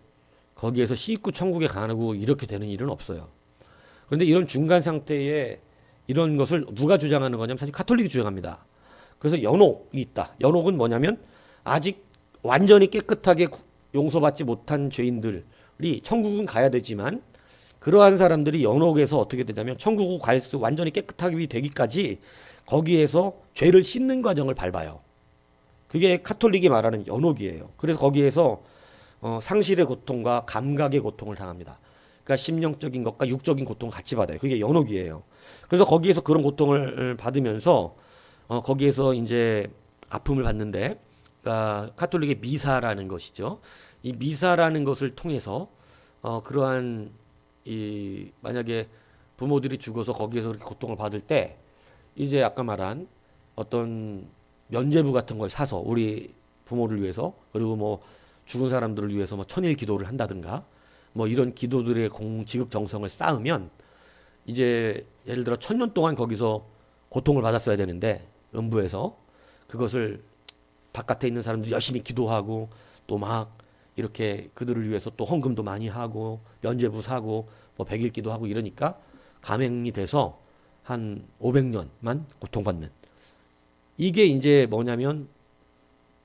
거기에서 씻고 천국에 가고 이렇게 되는 일은 없어요. 그런데 이런 중간 상태에 이런 것을 누가 주장하는 거냐면 사실 가톨릭이 주장합니다. 그래서 연옥이 있다. 연옥은 뭐냐면 아직 완전히 깨끗하게 용서받지 못한 죄인들이 천국은 가야 되지만 그러한 사람들이 연옥에서 어떻게 되냐면 천국을 갈 수 완전히 깨끗하게 되기까지 거기에서 죄를 씻는 과정을 밟아요. 그게 가톨릭이 말하는 연옥이에요. 그래서 거기에서 상실의 고통과 감각의 고통을 당합니다. 그러니까 심령적인 것과 육적인 고통을 같이 받아요. 그게 연옥이에요. 그래서 거기에서 그런 고통을 받으면서 거기에서 이제 아픔을 받는데, 그러니까 가톨릭의 미사라는 것이죠. 이 미사라는 것을 통해서 그러한 이 만약에 부모들이 죽어서 거기에서 그렇게 고통을 받을 때 이제 아까 말한 어떤 면죄부 같은 걸 사서 우리 부모를 위해서, 그리고 뭐 죽은 사람들을 위해서 뭐 천일 기도를 한다든가 뭐 이런 기도들의 지극정성을 쌓으면 이제 예를 들어 1000년 동안 거기서 고통을 받았어야 되는데 음부에서 그것을 바깥에 있는 사람들이 열심히 기도하고 또 막 이렇게 그들을 위해서 또 헌금도 많이 하고 면죄부 사고 뭐 100일 기도하고 이러니까 감행이 돼서 한 500년만 고통받는, 이게 이제 뭐냐면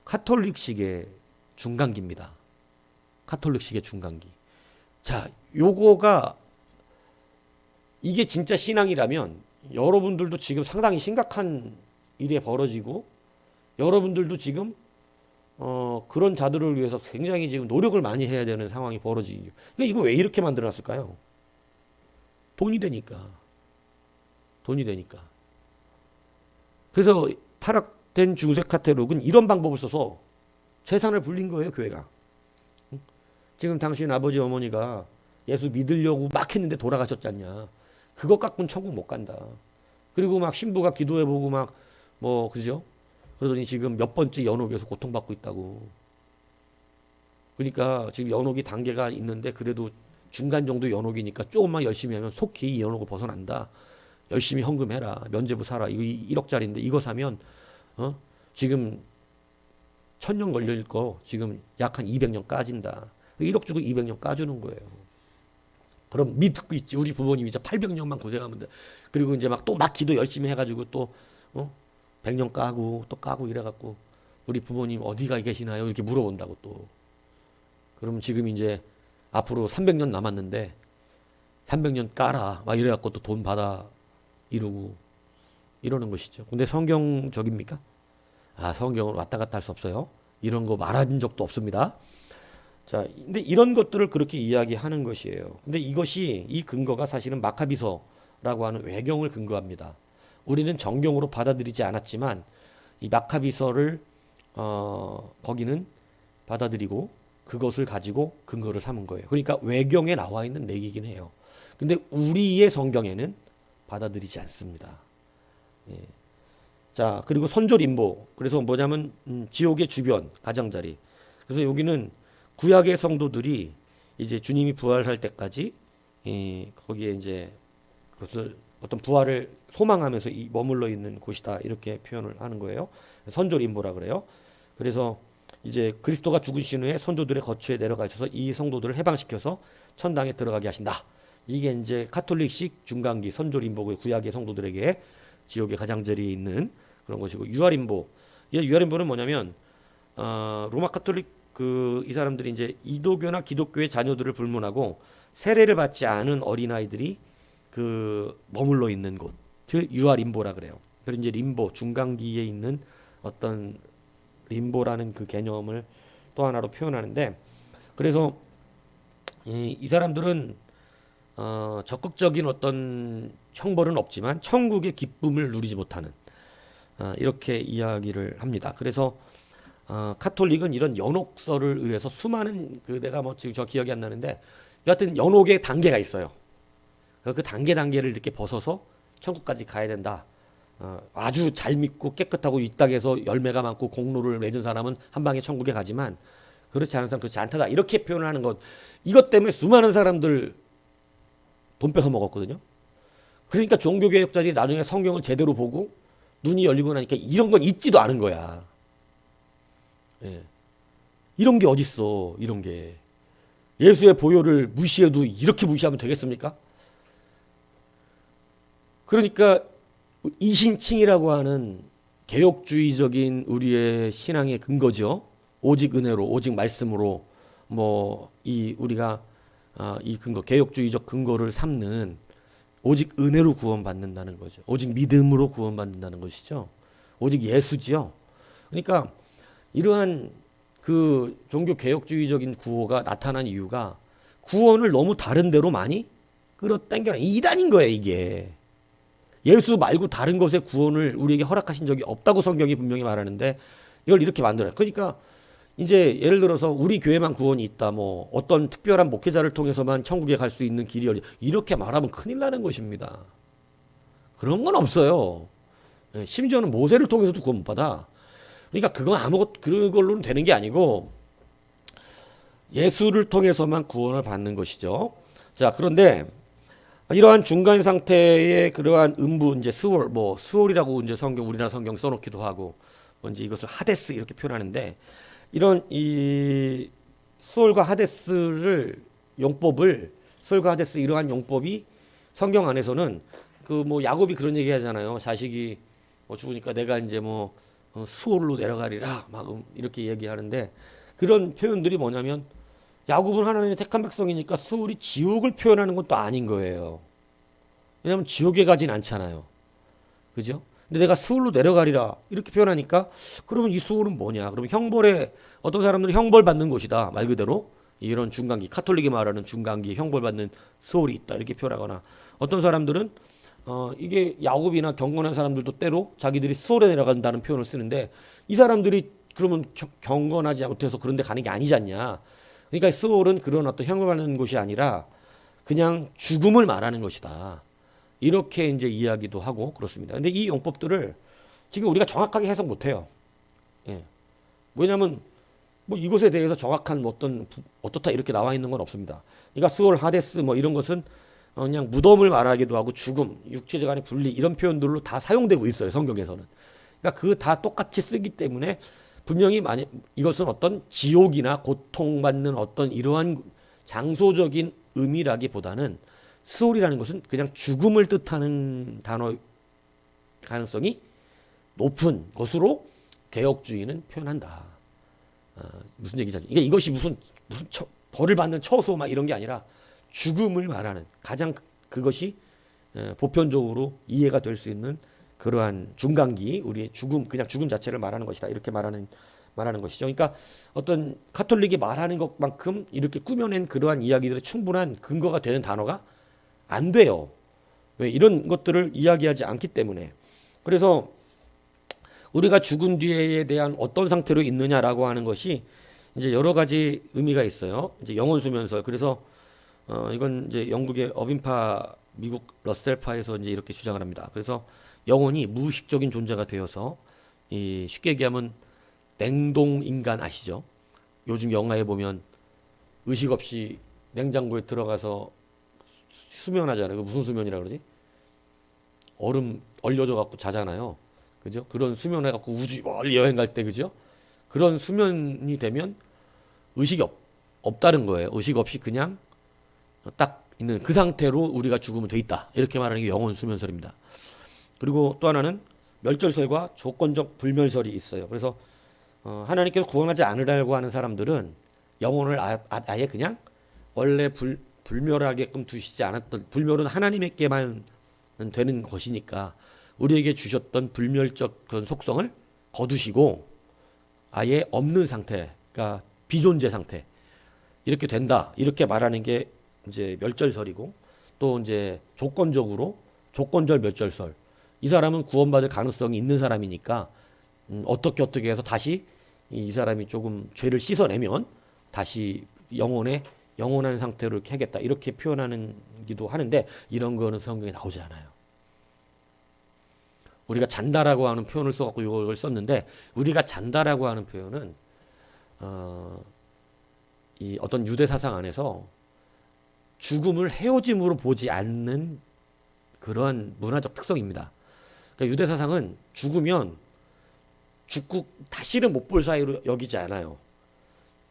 카톨릭식의 중간기입니다. 카톨릭식의 중간기. 자, 요거가 이게 진짜 신앙이라면 여러분들도 지금 상당히 심각한 일이 벌어지고 여러분들도 지금 그런 자들을 위해서 굉장히 지금 노력을 많이 해야 되는 상황이 벌어지죠. 그러니까 이거 왜 이렇게 만들어놨을까요? 돈이 되니까. 돈이 되니까. 그래서 타락된 중세 카톨릭은 이런 방법을 써서 재산을 불린 거예요, 교회가. 지금 당신 아버지 어머니가 예수 믿으려고 막 했는데 돌아가셨잖냐. 그것 갖고는 천국 못 간다. 그리고 막 신부가 기도해보고 막 뭐 그죠? 그러더니 지금 몇 번째 연옥에서 고통받고 있다고. 그러니까 지금 연옥이 단계가 있는데 그래도 중간 정도 연옥이니까 조금만 열심히 하면 속히 이 연옥을 벗어난다. 열심히 헌금해라. 면죄부 사라. 이거 1억짜리인데 이거 사면 지금 1000년 걸릴 거 지금 약 한 200년 까진다. 1억 주고 200년 까주는 거예요. 그럼 믿고 있지. 우리 부모님 이제 800년만 고생하면 돼. 그리고 이제 막 또 막 기도 열심히 해가지고 또 100년 까고 또 까고 이래갖고 우리 부모님 어디가 계시나요? 이렇게 물어본다고 또. 그러면 지금 이제 앞으로 300년 남았는데 300년 까라. 막 이래갖고 또 돈 받아 이러고 이러는 것이죠. 근데 성경적입니까? 성경은 왔다 갔다 할 수 없어요. 이런 거 말한 적도 없습니다. 자, 근데 이런 것들을 그렇게 이야기하는 것이에요. 근데 이것이 이 근거가 사실은 마카비서라고 하는 외경을 근거합니다. 우리는 정경으로 받아들이지 않았지만 이 마카비서를 거기는 받아들이고 그것을 가지고 근거를 삼은 거예요. 그러니까 외경에 나와 있는 내기긴 해요. 근데 우리의 성경에는 받아들이지 않습니다. 예. 자, 그리고 선조림보. 그래서 뭐냐면 지옥의 주변 가장자리. 그래서 여기는 구약의 성도들이 이제 주님이 부활할 때까지 거기에 이제 그것을 어떤 부활을 소망하면서 머물러 있는 곳이다, 이렇게 표현을 하는 거예요. 선조림보라 그래요. 그래서 이제 그리스도가 죽으신 후에 선조들의 거처에 내려가셔서 이 성도들을 해방시켜서 천당에 들어가게 하신다. 이게 이제 카톨릭식 중간기 선조림보의 구약의 성도들에게 지옥의 가장자리에 있는 그런 것이고, 유아림보. 유아림보는 뭐냐면 로마 카톨릭 이 사람들이 이제 이도교나 기독교의 자녀들을 불문하고 세례를 받지 않은 어린아이들이 머물러 있는 곳을 유아림보라 그래요. 그리고 이제 림보, 중간기에 있는 어떤 림보라는 그 개념을 또 하나로 표현하는데, 그래서 이 사람들은 적극적인 어떤 형벌은 없지만 천국의 기쁨을 누리지 못하는 이렇게 이야기를 합니다. 그래서 카톨릭은 이런 연옥설을 의해서 수많은 내가 뭐 지금 저 기억이 안 나는데 여하튼 연옥의 단계가 있어요. 그 단계를 이렇게 벗어서 천국까지 가야 된다. 아주 잘 믿고 깨끗하고 이 땅에서 열매가 많고 공로를 맺은 사람은 한 방에 천국에 가지만 그렇지 않은 사람 그렇지 않다. 이렇게 표현을 하는 것. 이것 때문에 수많은 사람들 돈 뺏어 먹었거든요. 그러니까 종교개혁자들이 나중에 성경을 제대로 보고 눈이 열리고 나니까 이런 건 있지도 않은 거야. 예. 이런 게 어딨어, 이런 게. 예수의 보혈을 무시해도 이렇게 무시하면 되겠습니까? 그러니까 이신칭이라고 하는 개혁주의적인 우리의 신앙의 근거죠. 오직 은혜로, 오직 말씀으로 이 우리가 이 근거, 개혁주의적 근거를 삼는 오직 은혜로 구원받는다는 거죠. 오직 믿음으로 구원받는다는 것이죠. 오직 예수지요. 그러니까 이러한 그 종교 개혁주의적인 구호가 나타난 이유가 구원을 너무 다른 데로 많이 끌어당겨라. 이단인 거예요, 이게. 예수 말고 다른 것의 구원을 우리에게 허락하신 적이 없다고 성경이 분명히 말하는데 이걸 이렇게 만들어요. 그러니까 이제 예를 들어서 우리 교회만 구원이 있다, 어떤 특별한 목회자를 통해서만 천국에 갈 수 있는 길이 열리, 이렇게 말하면 큰일 나는 것입니다. 그런 건 없어요. 심지어는 모세를 통해서도 구원 못 받아. 그러니까 그건 그걸로는 되는 게 아니고 예수를 통해서만 구원을 받는 것이죠. 자, 그런데 이러한 중간 상태의 그러한 음부, 이제 스월이라고 이제 우리나라 성경 써놓기도 하고, 이제 이것을 하데스 이렇게 표현하는데, 이런 이 스월과 하데스를 스월과 하데스 이러한 용법이 성경 안에서는 야곱이 그런 얘기 하잖아요. 자식이 죽으니까 내가 이제 수월로 내려가리라 이렇게 얘기하는데, 그런 표현들이 뭐냐면 야곱은 하나님의 택한 백성이니까 수월이 지옥을 표현하는 것도 아닌 거예요. 왜냐하면 지옥에 가진 않잖아요. 그죠? 근데 내가 수월로 내려가리라 이렇게 표현하니까 그러면 이 수월은 뭐냐? 그러면 어떤 사람들은 형벌 받는 곳이다. 말 그대로 이런 중간기, 카톨릭이 말하는 중간기 형벌 받는 수월이 있다 이렇게 표현하거나, 어떤 사람들은 이게 야곱이나 경건한 사람들도 때로 자기들이 수월에 내려간다는 표현을 쓰는데, 이 사람들이 그러면 경건하지 못해서 그런 데 가는 게 아니지 않냐. 그러니까 스월은 그런 어떤 형벌받는 곳이 아니라 그냥 죽음을 말하는 것이다. 이렇게 이제 이야기도 하고 그렇습니다. 근데 이 용법들을 지금 우리가 정확하게 해석 못 해요. 예. 왜냐면 이것에 대해서 정확한 어떻다 이렇게 나와 있는 건 없습니다. 그러니까 스월, 하데스 이런 것은 그냥 무덤을 말하기도 하고 죽음, 육체적 간의 분리 이런 표현들로 다 사용되고 있어요, 성경에서는. 그러니까 그 다 똑같이 쓰기 때문에 분명히 이것은 어떤 지옥이나 고통받는 어떤 이러한 장소적인 의미라기보다는 스월이라는 것은 그냥 죽음을 뜻하는 단어 가능성이 높은 것으로 개혁주의는 표현한다. 무슨 얘기지? 그러니까 이것이 무슨 벌을 받는 처소 이런 게 아니라 죽음을 말하는, 가장 그것이 보편적으로 이해가 될 수 있는 그러한 중간기, 우리의 죽음, 그냥 죽음 자체를 말하는 것이다. 이렇게 말하는 것이죠. 그러니까 어떤 카톨릭이 말하는 것만큼 이렇게 꾸며낸 그러한 이야기들의 충분한 근거가 되는 단어가 안 돼요. 왜? 이런 것들을 이야기하지 않기 때문에. 그래서 우리가 죽은 뒤에 대한 어떤 상태로 있느냐라고 하는 것이 이제 여러 가지 의미가 있어요. 이제 영혼수면설. 그래서 이건 이제 영국의 어빈파, 미국 러셀파에서 이제 이렇게 주장을 합니다. 그래서 영혼이 무의식적인 존재가 되어서 쉽게 얘기하면 냉동 인간 아시죠? 요즘 영화에 보면 의식 없이 냉장고에 들어가서 수면하잖아요. 그 무슨 수면이라 그러지? 얼음 얼려져 갖고 자잖아요. 그죠? 그런 수면해 갖고 우주 멀리 여행 갈 때, 그죠? 그런 수면이 되면 의식이 없다는 거예요. 의식 없이 그냥 딱 있는 그 상태로 우리가 죽으면 돼 있다. 이렇게 말하는 게 영혼 수면설입니다. 그리고 또 하나는 멸절설과 조건적 불멸설이 있어요. 그래서 하나님께서 구원하지 않으려고 하는 사람들은 영혼을 아예 그냥 원래 불멸하게끔 두시지 않았던, 불멸은 하나님에게만 되는 것이니까 우리에게 주셨던 불멸적 그런 속성을 거두시고 아예 없는 상태, 그러니까 비존재 상태, 이렇게 된다. 이렇게 말하는 게 이제 멸절설이고, 또 이제 조건적 멸절설. 이 사람은 구원받을 가능성이 있는 사람이니까 어떻게 해서 다시 이 사람이 조금 죄를 씻어내면 다시 영원한 상태로 이렇게 하겠다. 이렇게 표현하기도 하는데, 이런 거는 성경에 나오지 않아요. 우리가 잔다라고 하는 표현을 써갖고 이걸 썼는데, 우리가 잔다라고 하는 표현은 이 어떤 유대 사상 안에서 죽음을 헤어짐으로 보지 않는 그런 문화적 특성입니다. 그러니까 유대 사상은 죽으면 죽고 다시는 못 볼 사이로 여기지 않아요.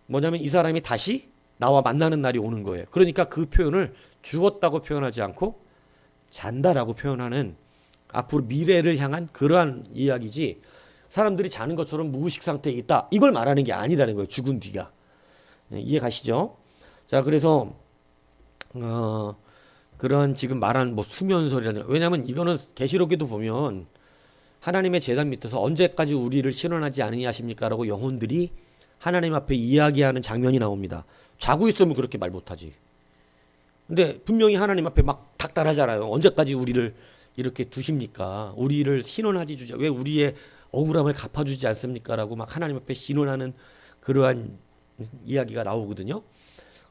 뭐냐면 이 사람이 다시 나와 만나는 날이 오는 거예요. 그러니까 그 표현을 죽었다고 표현하지 않고 잔다라고 표현하는 앞으로 미래를 향한 그러한 이야기지, 사람들이 자는 것처럼 무의식 상태에 있다, 이걸 말하는 게 아니라는 거예요. 죽은 뒤가. 이해 가시죠? 자, 그래서 그런 지금 말한 뭐 수면설이라는, 왜냐하면 이거는 계시록에도 보면 하나님의 제단 밑에서 언제까지 우리를 신원하지 않으냐십니까라고 영혼들이 하나님 앞에 이야기하는 장면이 나옵니다. 자고 있으면 그렇게 말 못하지. 근데 분명히 하나님 앞에 막 닥달하잖아요. 언제까지 우리를 이렇게 두십니까? 우리를 신원하지 주자. 왜 우리의 억울함을 갚아주지 않습니까라고 막 하나님 앞에 신원하는 그러한 이야기가 나오거든요.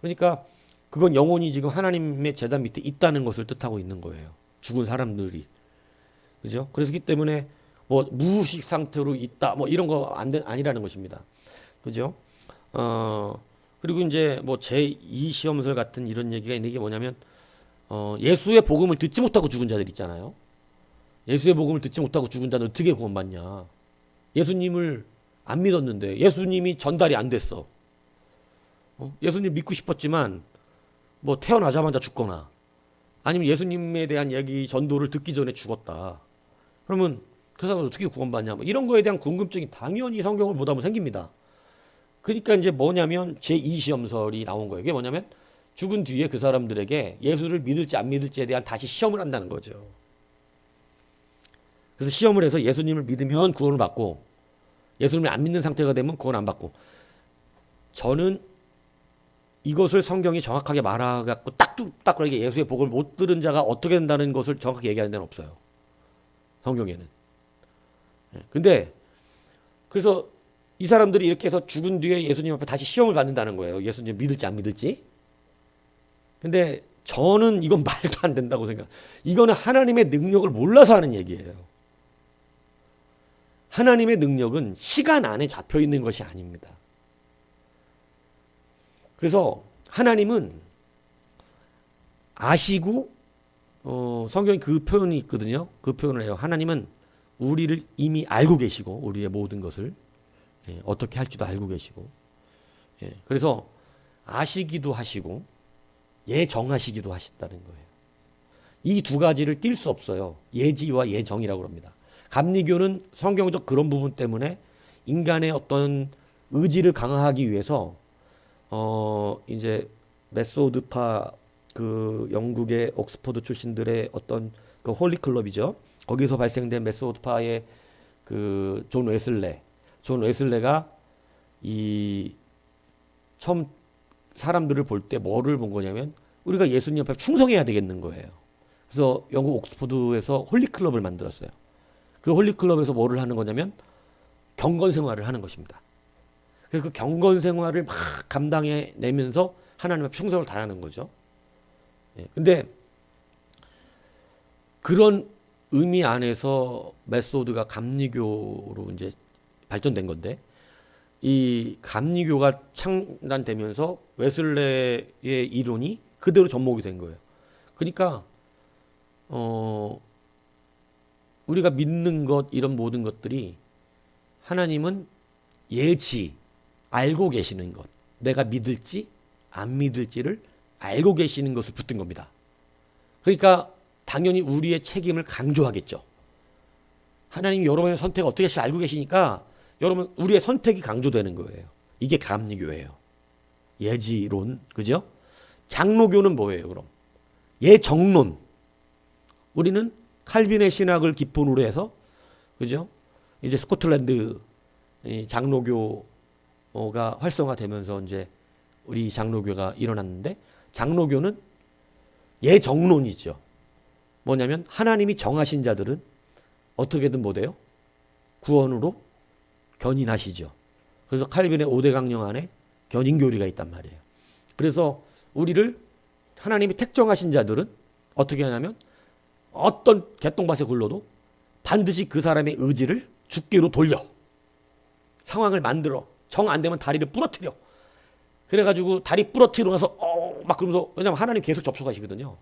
그러니까 그건 영혼이 지금 하나님의 제단 밑에 있다는 것을 뜻하고 있는 거예요. 죽은 사람들이. 그죠? 그래서기 때문에 뭐 무의식 상태로 있다 뭐 이런 거 아니라는 것입니다. 그죠? 그리고 이제 뭐 제2 시험설 같은 이런 얘기가 있는 게 뭐냐면 예수의 복음을 듣지 못하고 죽은 자들 있잖아요. 예수의 복음을 듣지 못하고 죽은 자는 어떻게 구원받냐? 예수님을 안 믿었는데 예수님이 전달이 안 됐어. 예수님 믿고 싶었지만 뭐 태어나자마자 죽거나 아니면 예수님에 대한 얘기 전도를 듣기 전에 죽었다. 그러면 그 사람은 어떻게 구원받냐? 뭐 이런 거에 대한 궁금증이 당연히 성경을 보다 보면 생깁니다. 그러니까 이제 뭐냐면 제2시험설이 나온 거예요. 이게 뭐냐면 죽은 뒤에 그 사람들에게 예수를 믿을지 안 믿을지에 대한 다시 시험을 한다는 거죠. 그래서 시험을 해서 예수님을 믿으면 구원을 받고 예수님을 안 믿는 상태가 되면 구원 안 받고, 저는 이것을 성경이 정확하게 말해갖고 딱딱하게 예수의 복을 못 들은 자가 어떻게 된다는 것을 정확하게 얘기하는 데는 없어요. 성경에는. 근데 그래서 이 사람들이 이렇게 해서 죽은 뒤에 예수님 앞에 다시 시험을 받는다는 거예요. 예수님 믿을지 안 믿을지. 근데 저는 이건 말도 안 된다고 생각. 이거는 하나님의 능력을 몰라서 하는 얘기예요. 하나님의 능력은 시간 안에 잡혀 있는 것이 아닙니다. 그래서 하나님은 아시고 성경에 그 표현이 있거든요. 그 표현을 해요. 하나님은 우리를 이미 알고 계시고 우리의 모든 것을 어떻게 할지도 알고 계시고, 그래서 아시기도 하시고 예정하시기도 하셨다는 거예요. 이 두 가지를 뗄 수 없어요. 예지와 예정이라고 합니다. 감리교는 성경적 그런 부분 때문에 인간의 어떤 의지를 강화하기 위해서 이제 메소드파, 그 영국의 옥스퍼드 출신들의 어떤 그 홀리클럽이죠. 거기서 발생된 메소드파의 그 존 웨슬레가 이 처음 사람들을 볼 때 뭐를 본 거냐면 우리가 예수님 앞에 충성해야 되겠는 거예요. 그래서 영국 옥스퍼드에서 홀리클럽을 만들었어요. 그 홀리클럽에서 뭐를 하는 거냐면 경건 생활을 하는 것입니다. 그래서 그 경건 생활을 막 감당해 내면서 하나님 앞에 충성을 다하는 거죠. 근데 그런 의미 안에서 메소드가 감리교로 이제 발전된 건데, 이 감리교가 창단되면서 웨슬레의 이론이 그대로 접목이 된 거예요. 그러니까 우리가 믿는 것, 이런 모든 것들이 하나님은 예지, 알고 계시는 것, 내가 믿을지 안 믿을지를 알고 계시는 것을 붙든 겁니다. 그러니까 당연히 우리의 책임을 강조하겠죠. 하나님이 여러분의 선택을 어떻게 할지 알고 계시니까 여러분 우리의 선택이 강조되는 거예요. 이게 감리교예요. 예지론, 그죠? 장로교는 뭐예요, 그럼? 예정론. 우리는 칼빈의 신학을 기본으로 해서, 그죠? 이제 스코틀랜드 장로교가 활성화되면서 이제 우리 장로교가 일어났는데, 장로교는 예정론이죠. 뭐냐면 하나님이 정하신 자들은 어떻게든 못해요? 구원으로 견인하시죠. 그래서 칼빈의 5대 강령 안에 견인교리가 있단 말이에요. 그래서 우리를 하나님이 택정하신 자들은 어떻게 하냐면 어떤 개똥밭에 굴러도 반드시 그 사람의 의지를 주께로 돌려. 상황을 만들어. 정 안 되면 다리를 부러뜨려. 그래가지고 다리 부러뜨리고 나서 막 그러면서, 왜냐면 하나님 계속 접속하시거든요.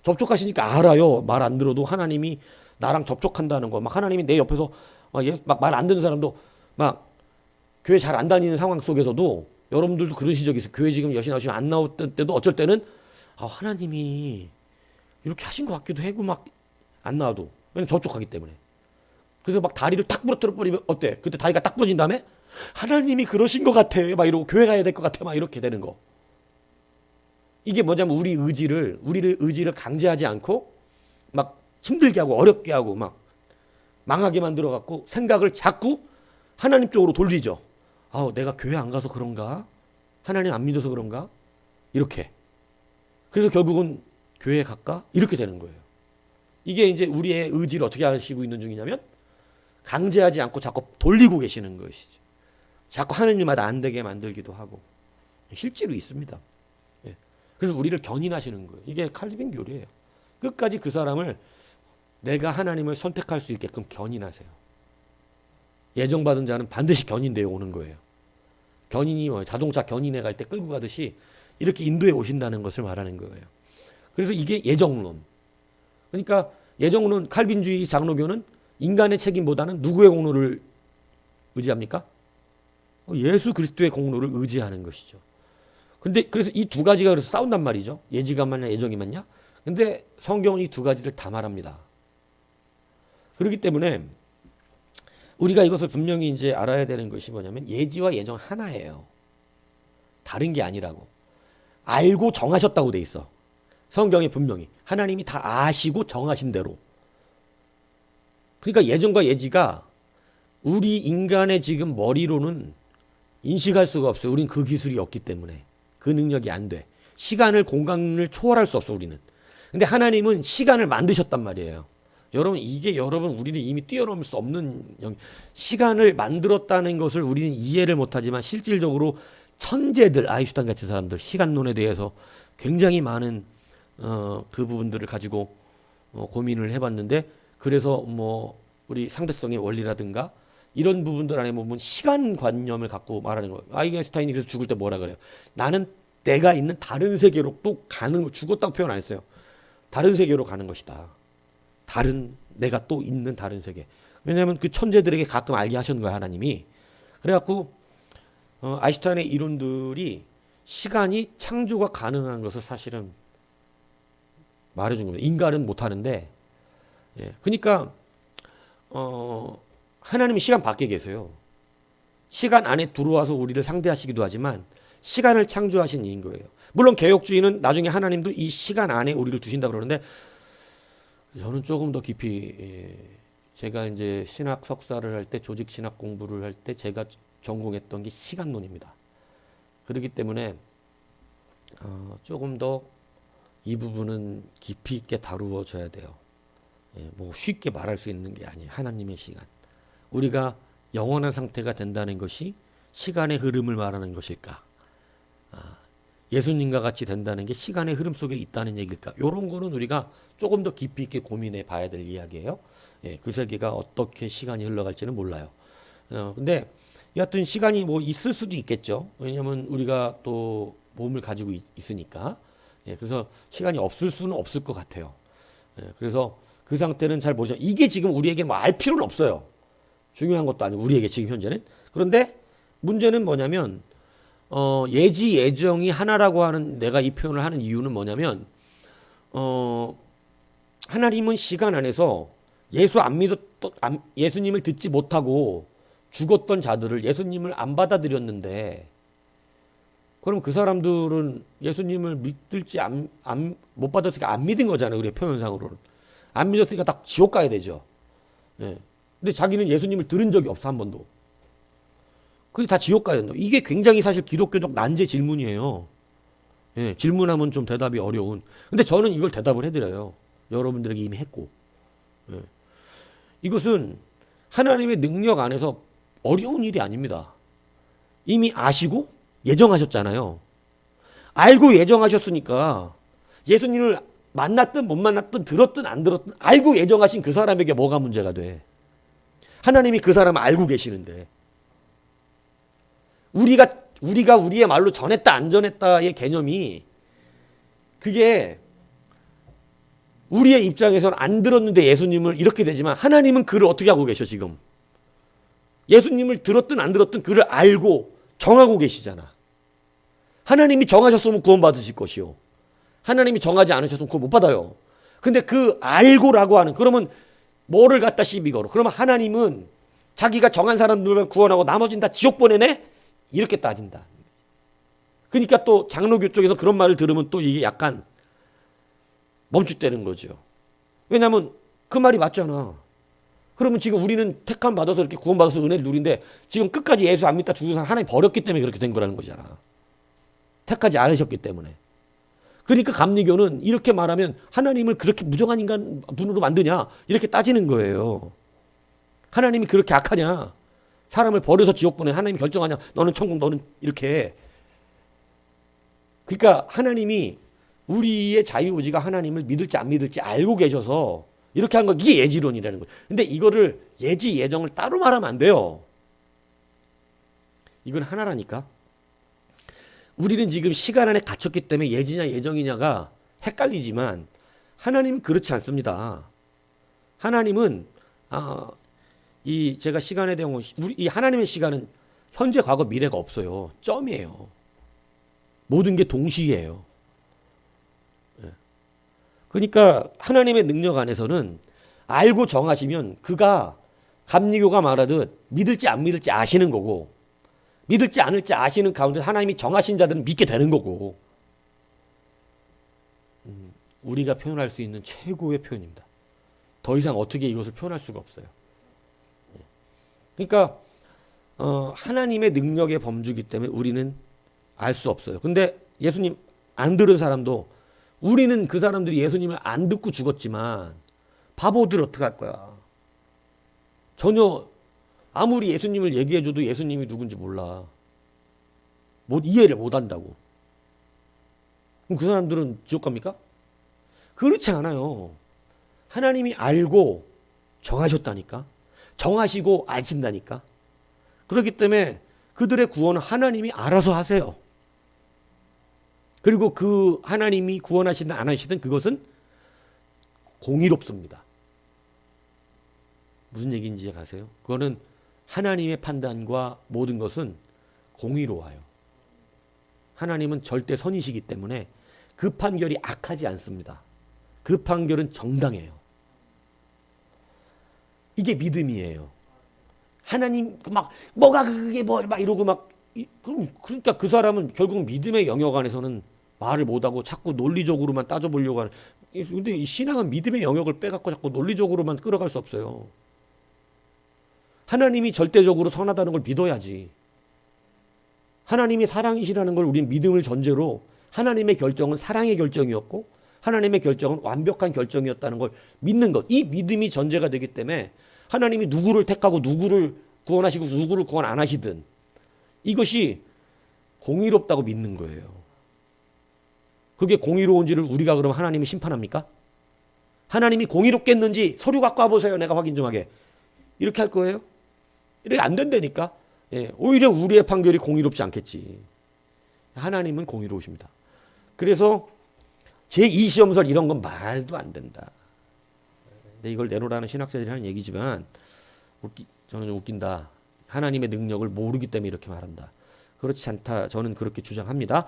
접촉하시니까 알아요. 말 안 들어도 하나님이 나랑 접촉한다는 거. 막 하나님이 내 옆에서 막 말 안 듣는 사람도 막 교회 잘 안 다니는 상황 속에서도 여러분들도 그러신 적이 있어요. 교회 지금 여신 나오시면 안 나올 때도 어쩔 때는 하나님이 이렇게 하신 것 같기도 하고 막 안 나와도 왜냐면 접촉하기 때문에. 그래서 막 다리를 탁 부러뜨려 버리면 어때? 그때 다리가 딱 부러진 다음에 하나님이 그러신 것 같아. 막 이러고 교회 가야 될 것 같아. 막 이렇게 되는 거. 이게 뭐냐면 우리를 의지를 강제하지 않고 막 힘들게 하고 어렵게 하고 막 망하게 만들어 갖고 생각을 자꾸 하나님 쪽으로 돌리죠. 내가 교회 안 가서 그런가? 하나님 안 믿어서 그런가? 이렇게. 그래서 결국은 교회에 갈까? 이렇게 되는 거예요. 이게 이제 우리의 의지를 어떻게 하시고 있는 중이냐면 강제하지 않고 자꾸 돌리고 계시는 것이죠. 자꾸 하는 일마다 안 되게 만들기도 하고. 실제로 있습니다. 예. 그래서 우리를 견인하시는 거예요. 이게 칼빈 교리예요. 끝까지 그 사람을 내가 하나님을 선택할 수 있게끔 견인하세요. 예정받은 자는 반드시 견인되어 오는 거예요. 견인이 자동차 견인해 갈 때 끌고 가듯이 이렇게 인도해 오신다는 것을 말하는 거예요. 그래서 이게 예정론. 그러니까 예정론 칼빈주의 장로교는 인간의 책임보다는 누구의 공로를 의지합니까? 예수 그리스도의 공로를 의지하는 것이죠. 근데 그래서 이 두 가지가 그래서 싸운단 말이죠. 예지가 맞냐 예정이 맞냐? 근데 성경은 이 두 가지를 다 말합니다. 그렇기 때문에 우리가 이것을 분명히 이제 알아야 되는 것이 뭐냐면 예지와 예정 하나예요. 다른 게 아니라고. 알고 정하셨다고 돼 있어. 성경에 분명히 하나님이 다 아시고 정하신 대로. 그러니까 예정과 예지가 우리 인간의 지금 머리로는 인식할 수가 없어요. 우린 그 기술이 없기 때문에. 그 능력이 안 돼. 시간을 공간을 초월할 수 없어 우리는. 근데 하나님은 시간을 만드셨단 말이에요. 여러분 이게 우리는 이미 뛰어넘을 수 없는 시간을 만들었다는 것을 우리는 이해를 못하지만 실질적으로 천재들 아인슈타인 같은 사람들 시간론에 대해서 굉장히 많은 그 부분들을 가지고 고민을 해봤는데 그래서 뭐 우리 상대성의 원리라든가 이런 부분들 안에 보면 시간관념을 갖고 말하는 거예요. 아인슈타인이 그래서 죽을 때 뭐라 그래요? 나는 내가 있는 다른 세계로 또 가는 거 죽었다고 표현 안 했어요. 다른 세계로 가는 것이다. 다른 내가 또 있는 다른 세계. 왜냐하면 그 천재들에게 가끔 알게 하시는 거야 하나님이. 그래갖고 아인슈타인의 이론들이 시간이 창조가 가능한 것을 사실은 말해준 겁니다. 인간은 못하는데, 예. 그러니까 하나님이 시간 밖에 계세요. 시간 안에 들어와서 우리를 상대하시기도 하지만 시간을 창조하신 이인 거예요. 물론 개혁주의는 나중에 하나님도 이 시간 안에 우리를 두신다 그러는데 저는 조금 더 깊이 제가 이제 신학 석사를 할 때 조직 신학 공부를 할 때 제가 전공했던 게 시간론입니다. 그렇기 때문에 조금 더 이 부분은 깊이 있게 다루어져야 돼요. 뭐 쉽게 말할 수 있는 게 아니에요. 하나님의 시간. 우리가 영원한 상태가 된다는 것이 시간의 흐름을 말하는 것일까? 예수님과 같이 된다는 게 시간의 흐름 속에 있다는 얘기일까? 이런 거는 우리가 조금 더 깊이 있게 고민해 봐야 될 이야기예요. 그 세계가 어떻게 시간이 흘러갈지는 몰라요. 근데 여하튼 시간이 뭐 있을 수도 있겠죠. 왜냐하면 우리가 또 몸을 가지고 있으니까. 그래서 시간이 없을 수는 없을 것 같아요. 그래서 그 상태는 잘 모르지만 이게 지금 우리에게 뭐 알 필요는 없어요. 중요한 것도 아니고 우리에게 지금 현재는. 그런데 문제는 뭐냐면 예지 예정이 하나라고 하는 내가 이 표현을 하는 이유는 뭐냐면 하나님은 시간 안에서 예수님을 듣지 못하고 죽었던 자들을 예수님을 안 받아들였는데 그럼 그 사람들은 예수님을 믿을지 못 받았으니까 안 믿은 거잖아요. 우리의 표현상으로는. 안 믿었으니까 딱 지옥 가야 되죠. 근데 자기는 예수님을 들은 적이 없어 한 번도. 그게 다 지옥 가야 된다. 이게 굉장히 사실 기독교적 난제 질문이에요. 질문하면 좀 대답이 어려운. 근데 저는 이걸 대답을 해드려요. 여러분들에게 이미 했고. 이것은 하나님의 능력 안에서 어려운 일이 아닙니다. 이미 아시고 예정하셨잖아요. 알고 예정하셨으니까 예수님을 만났든 못 만났든 들었든 안 들었든 알고 예정하신 그 사람에게 뭐가 문제가 돼? 하나님이 그 사람을 알고 계시는데 우리가 우리의 말로 전했다 안 전했다의 개념이 그게 우리의 입장에서는 안 들었는데 예수님을 이렇게 되지만 하나님은 그를 어떻게 하고 계셔 지금? 예수님을 들었든 안 들었든 그를 알고 정하고 계시잖아. 하나님이 정하셨으면 구원받으실 것이요. 하나님이 정하지 않으셨으면 구원 못 받아요. 근데 그 알고라고 하는 그러면 뭐를 갖다 시비 걸어? 그러면 하나님은 자기가 정한 사람들만 구원하고 나머지는 다 지옥 보내네? 이렇게 따진다. 그러니까 또 장로교 쪽에서 그런 말을 들으면 또 이게 약간 멈칫대는 거죠. 왜냐하면 그 말이 맞잖아. 그러면 지금 우리는 택함 받아서 이렇게 구원받아서 은혜를 누린데 지금 끝까지 예수 안 믿다 죽은 사람 하나님 버렸기 때문에 그렇게 된 거라는 거잖아. 택하지 않으셨기 때문에. 그러니까 감리교는 이렇게 말하면 하나님을 그렇게 무정한 인간 분으로 만드냐 이렇게 따지는 거예요. 하나님이 그렇게 악하냐? 사람을 버려서 지옥 보내 하나님이 결정하냐? 너는 천국 너는 이렇게. 그러니까 하나님이 우리의 자유의지가 하나님을 믿을지 안 믿을지 알고 계셔서 이렇게 한 거 이게 예지론이라는 거예요. 근데 이거를 예지 예정을 따로 말하면 안 돼요. 이건 하나라니까. 우리는 지금 시간 안에 갇혔기 때문에 예지냐 예정이냐가 헷갈리지만 하나님은 그렇지 않습니다. 하나님은 이 제가 시간에 대한 우리 이 하나님의 시간은 현재, 과거, 미래가 없어요. 점이에요. 모든 게 동시에요. 그러니까 하나님의 능력 안에서는 알고 정하시면 그가 감리교가 말하듯 믿을지 안 믿을지 아시는 거고 믿을지 않을지 아시는 가운데 하나님이 정하신 자들은 믿게 되는 거고 우리가 표현할 수 있는 최고의 표현입니다. 더 이상 어떻게 이것을 표현할 수가 없어요. 그러니까 하나님의 능력의 범주이기 때문에 우리는 알 수 없어요. 근데 예수님 안 들은 사람도 우리는 그 사람들이 예수님을 안 듣고 죽었지만 바보들 어떻게 할 거야. 전혀 아무리 예수님을 얘기해줘도 예수님이 누군지 몰라. 이해를 못한다고. 그럼 그 사람들은 지옥 갑니까? 그렇지 않아요. 하나님이 알고 정하셨다니까. 정하시고 아신다니까. 그렇기 때문에 그들의 구원은 하나님이 알아서 하세요. 그리고 그 하나님이 구원하시든 안 하시든 그것은 공의롭습니다. 무슨 얘기인지 아세요? 그거는 하나님의 판단과 모든 것은 공의로워요. 하나님은 절대 선이시기 때문에 그 판결이 악하지 않습니다. 그 판결은 정당해요. 이게 믿음이에요. 하나님 뭐가 그게 막 이러고 그러니까 그 사람은 결국 믿음의 영역 안에서는 말을 못하고 자꾸 논리적으로만 따져보려고 하는. 근데 이 신앙은 믿음의 영역을 빼갖고 자꾸 논리적으로만 끌어갈 수 없어요. 하나님이 절대적으로 선하다는 걸 믿어야지. 하나님이 사랑이시라는 걸 우리는 믿음을 전제로 하나님의 결정은 사랑의 결정이었고 하나님의 결정은 완벽한 결정이었다는 걸 믿는 것. 이 믿음이 전제가 되기 때문에 하나님이 누구를 택하고 누구를 구원하시고 누구를 구원 안 하시든 이것이 공의롭다고 믿는 거예요. 그게 공의로운지를 우리가 그럼 하나님이 심판합니까? 하나님이 공의롭겠는지 서류 갖고 와보세요. 내가 확인 좀 하게. 이렇게 할 거예요? 이렇게 안 된다니까. 오히려 우리의 판결이 공의롭지 않겠지. 하나님은 공의로우십니다. 그래서 제2시험설 이런 건 말도 안 된다. 근데 이걸 내놓으라는 신학자들이 하는 얘기지만 저는 좀 웃긴다. 하나님의 능력을 모르기 때문에 이렇게 말한다. 그렇지 않다. 저는 그렇게 주장합니다.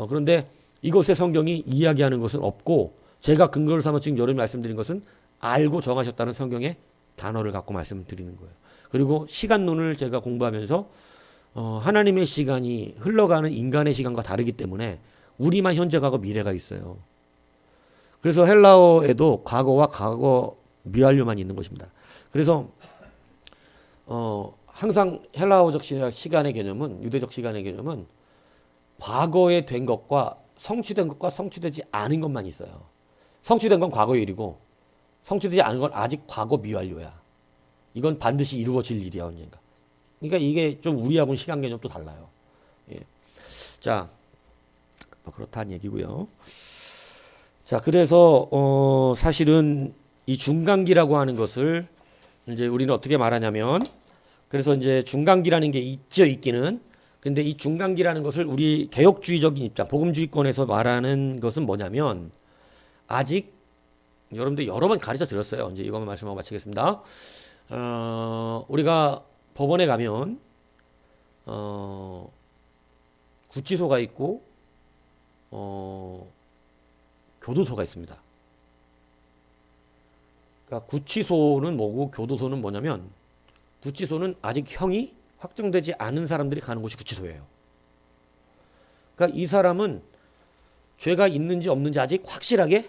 그런데 이것의 성경이 이야기하는 것은 없고 제가 근거를 삼아 지금 여러분이 말씀드린 것은 알고 정하셨다는 성경의 단어를 갖고 말씀드리는 거예요. 그리고 시간론을 제가 공부하면서 하나님의 시간이 흘러가는 인간의 시간과 다르기 때문에 우리만 현재, 과거, 미래가 있어요. 그래서 헬라어에도 과거와 과거 미완료만 있는 것입니다. 그래서 항상 헬라어적 시간의 개념은 유대적 시간의 개념은 과거에 된 것과 성취된 것과 성취되지 않은 것만 있어요. 성취된 건 과거의 일이고 성취되지 않은 건 아직 과거 미완료야. 이건 반드시 이루어질 일이야 언젠가. 그러니까 이게 좀 우리하고는 시간 개념도 달라요. 예. 자, 그렇다는 얘기고요. 자, 그래서 사실은 이 중간기라고 하는 것을 이제 우리는 어떻게 말하냐면, 그래서 이제 중간기라는 게 있죠, 있기는. 근데 이 중간기라는 것을 우리 개혁주의적인 입장, 복음주의권에서 말하는 것은 뭐냐면 아직 여러분들 여러 번 가르쳐 드렸어요. 이제 이것만 말씀하고 마치겠습니다. 우리가 법원에 가면 구치소가 있고 교도소가 있습니다. 그러니까 구치소는 뭐고 교도소는 뭐냐면, 구치소는 아직 형이 확정되지 않은 사람들이 가는 곳이 구치소예요. 그러니까 이 사람은 죄가 있는지 없는지 아직 확실하게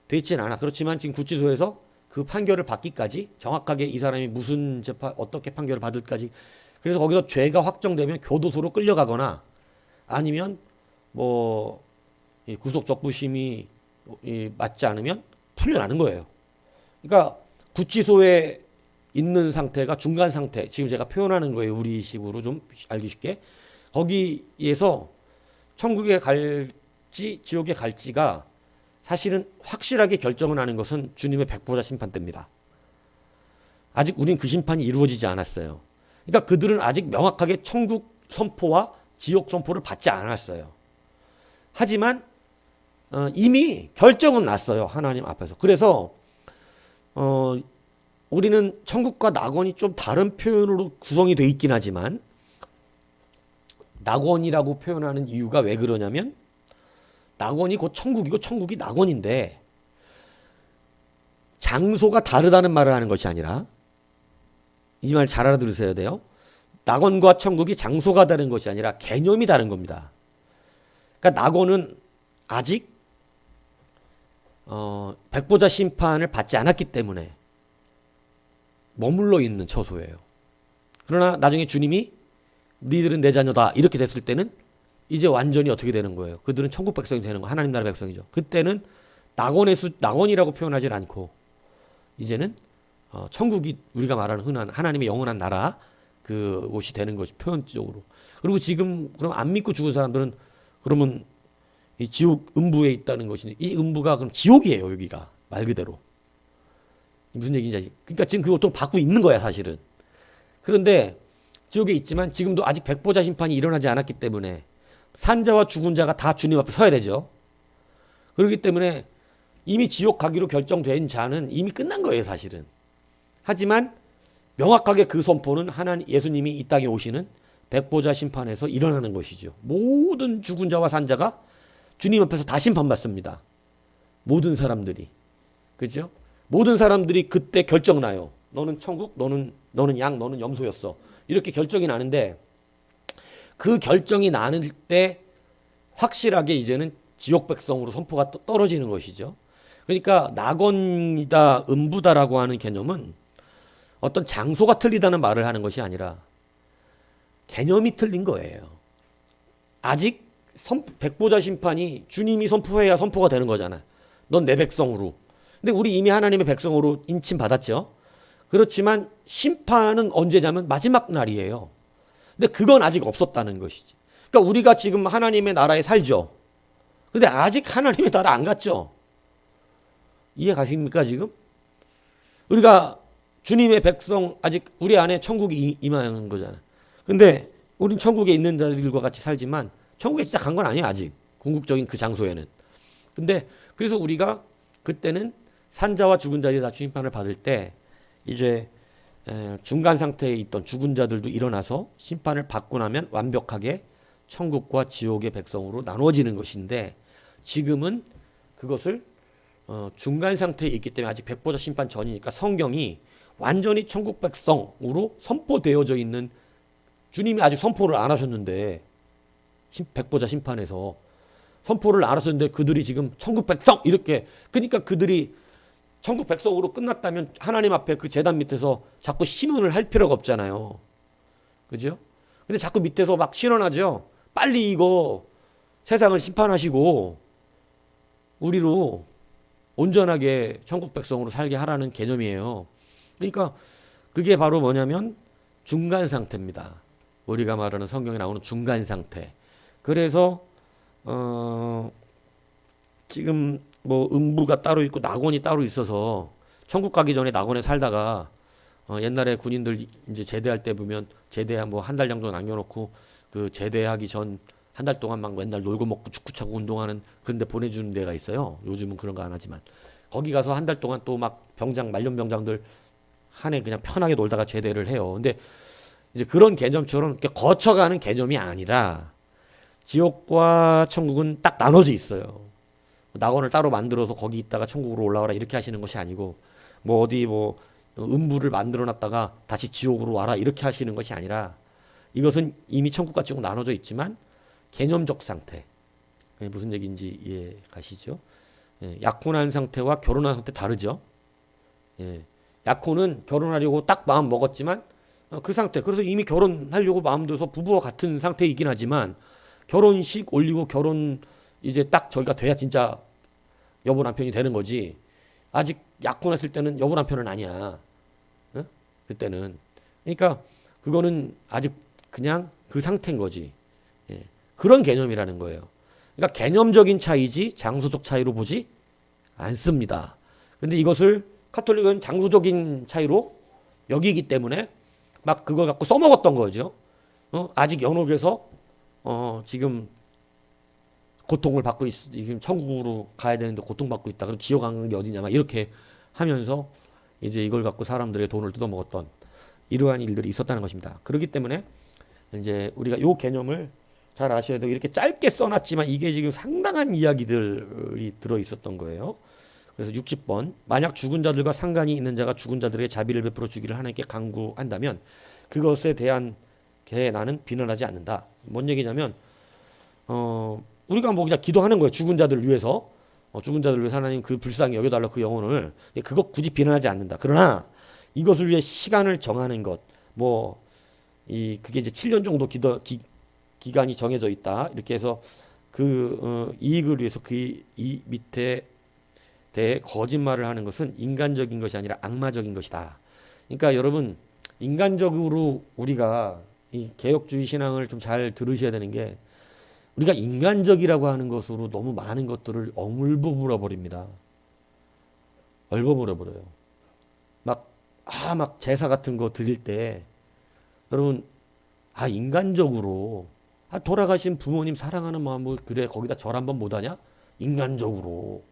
돼 있지는 않아. 그렇지만 지금 구치소에서 그 판결을 받기까지, 정확하게 이 사람이 무슨 재판, 어떻게 판결을 받을까지, 그래서 거기서 죄가 확정되면 교도소로 끌려가거나 아니면 뭐 구속 적부심이 맞지 않으면 풀려나는 거예요. 그러니까 구치소에 있는 상태가 중간 상태, 지금 제가 표현하는 거예요. 우리식으로 좀 알기 쉽게. 거기에서 천국에 갈지 지옥에 갈지가 사실은 확실하게 결정을 하는 것은 주님의 백보자 심판 때입니다. 아직 우린 그 심판이 이루어지지 않았어요. 그러니까 그들은 아직 명확하게 천국 선포와 지옥 선포를 받지 않았어요. 하지만 이미 결정은 났어요. 하나님 앞에서. 그래서 우리는 천국과 낙원이 좀 다른 표현으로 구성이 되어 있긴 하지만, 낙원이라고 표현하는 이유가 왜 그러냐면, 낙원이 곧 천국이고 천국이 낙원인데, 장소가 다르다는 말을 하는 것이 아니라, 이 말 잘 알아들으셔야 돼요. 낙원과 천국이 장소가 다른 것이 아니라 개념이 다른 겁니다. 그러니까 낙원은 아직 백보자 심판을 받지 않았기 때문에 머물러 있는 처소예요. 그러나 나중에 주님이 너희들은 내 자녀다 이렇게 됐을 때는 이제 완전히 어떻게 되는 거예요? 그들은 천국 백성이 되는 거예요. 하나님 나라 백성이죠. 그때는 낙원이라고 표현하지 않고 이제는 천국이 우리가 말하는 흔한 하나님의 영원한 나라, 그곳이 되는 것이 표현적으로. 그리고 지금 그럼 안 믿고 죽은 사람들은 그러면 이 지옥 음부에 있다는 것이니, 이 음부가 그럼 지옥이에요. 여기가 말 그대로. 무슨 얘기인지 알지? 그러니까 지금 그 고통 받고 있는 거야 사실은. 그런데 지옥에 있지만 지금도 아직 백보자 심판이 일어나지 않았기 때문에 산자와 죽은 자가 다 주님 앞에 서야 되죠. 그렇기 때문에 이미 지옥 가기로 결정된 자는 이미 끝난 거예요 사실은. 하지만 명확하게 그 선포는 하나님, 예수님이 이 땅에 오시는 백보자 심판에서 일어나는 것이죠. 모든 죽은 자와 산자가 주님 앞에서 다 심판받습니다. 모든 사람들이. 그죠? 모든 사람들이 그때 결정나요. 너는 천국, 너는 양, 너는 염소였어. 이렇게 결정이 나는데, 그 결정이 나는 때 확실하게 이제는 지옥 백성으로 선포가 떨어지는 것이죠. 그러니까 낙원이다, 음부다라고 하는 개념은 어떤 장소가 틀리다는 말을 하는 것이 아니라 개념이 틀린 거예요. 아직 백보자 심판이 주님이 선포해야 선포가 되는 거잖아. 넌 내 백성으로. 근데 우리 이미 하나님의 백성으로 인침받았죠. 그렇지만 심판은 언제냐면 마지막 날이에요. 근데 그건 아직 없었다는 것이지. 그러니까 우리가 지금 하나님의 나라에 살죠. 근데 아직 하나님의 나라 안 갔죠. 이해 가십니까 지금? 우리가 주님의 백성, 아직 우리 안에 천국이 임하는 거잖아. 근데 우린 천국에 있는 자들과 같이 살지만 천국에 진짜 간 건 아니야 아직. 궁극적인 그 장소에는. 근데 그래서 우리가 그때는 산자와 죽은 자들이 다 주심판을 받을 때 이제 중간 상태에 있던 죽은 자들도 일어나서 심판을 받고 나면 완벽하게 천국과 지옥의 백성으로 나누어지는 것인데, 지금은 그것을 중간 상태에 있기 때문에 아직 백보자 심판 전이니까 성경이 완전히 천국 백성으로 선포되어져 있는, 주님이 아직 선포를 안 하셨는데 백보자 심판에서 선포를 안 하셨는데 그들이 지금 천국 백성 이렇게, 그러니까 그들이 천국 백성으로 끝났다면 하나님 앞에 그 제단 밑에서 자꾸 신원을 할 필요가 없잖아요. 그죠? 근데 자꾸 밑에서 막 신원하죠. 빨리 이거 세상을 심판하시고 우리로 온전하게 천국 백성으로 살게 하라는 개념이에요. 그러니까 그게 바로 뭐냐면 중간 상태입니다. 우리가 말하는 성경에 나오는 중간 상태. 그래서 지금 뭐 음부가 따로 있고 낙원이 따로 있어서 천국 가기 전에 낙원에 살다가 옛날에 군인들 이제 제대할 때 보면 제대 뭐 한 달 정도 남겨놓고 그 제대하기 전 한 달 동안 막 맨날 놀고 먹고 축구 차고 운동하는 그런 데 보내주는 데가 있어요. 요즘은 그런 거 안 하지만. 거기 가서 한 달 동안 또 막 병장 말년 병장들 한 해 그냥 편하게 놀다가 제대를 해요. 근데 이제 그런 개념처럼 이렇게 거쳐가는 개념이 아니라 지옥과 천국은 딱 나눠져 있어요. 낙원을 따로 만들어서 거기 있다가 천국으로 올라와라 이렇게 하시는 것이 아니고 뭐 어디 뭐 음부를 만들어 놨다가 다시 지옥으로 와라 이렇게 하시는 것이 아니라 이것은 이미 천국과 지옥 나눠져 있지만 개념적 상태. 무슨 얘기인지 이해 가시죠? 예, 약혼한 상태와 결혼한 상태 다르죠? 예, 약혼은 결혼하려고 딱 마음 먹었지만 그 상태. 그래서 이미 결혼하려고 마음 들어서 부부와 같은 상태이긴 하지만 결혼식 올리고 결혼 이제 딱 저희가 돼야 진짜 여보 남편이 되는 거지. 아직 약혼했을 때는 여보 남편은 아니야. 어? 그때는. 그러니까 그거는 아직 그냥 그 상태인 거지. 예. 그런 개념이라는 거예요. 그러니까 개념적인 차이지 장소적 차이로 보지 않습니다. 근데 이것을 카톨릭은 장소적인 차이로 여기기 때문에 막 그거 갖고 써먹었던 거죠. 아직 연옥에서 지금 고통을 받고 지금 천국으로 가야 되는데 고통받고 있다. 그럼 지옥 안 간 게 어디냐 막 이렇게 하면서 이제 이걸 갖고 사람들의 돈을 뜯어먹었던 이러한 일들이 있었다는 것입니다. 그렇기 때문에 이제 우리가 요 개념을 잘 아셔야 되고 이렇게 짧게 써놨지만 이게 지금 상당한 이야기들이 들어 있었던 거예요. 그래서 60번 만약 죽은 자들과 상관이 있는 자가 죽은 자들에게 자비를 베풀어 주기를 하나님께 간구한다면 그것에 대한 게 나는 비난하지 않는다. 뭔 얘기냐면 우리가 뭐 그냥 기도하는 거예요. 죽은 자들을 위해서 죽은 자들을 위해서 하나님 그 불쌍히 여겨달라 그 영혼을. 그거 굳이 비난하지 않는다. 그러나 이것을 위해 시간을 정하는 것 그게 이제 7년 정도 기간이 정해져 있다. 이렇게 해서 이익을 위해서 이 밑에 대해 거짓말을 하는 것은 인간적인 것이 아니라 악마적인 것이다. 그러니까 여러분 인간적으로 우리가 이 개혁주의 신앙을 좀 잘 들으셔야 되는 게 우리가 인간적이라고 하는 것으로 너무 많은 것들을 얼버무려 버립니다. 얼버무려 버려요. 막 제사 같은 거 드릴 때 여러분 인간적으로 돌아가신 부모님 사랑하는 마음을 그래 거기다 절 한번 못하냐? 인간적으로.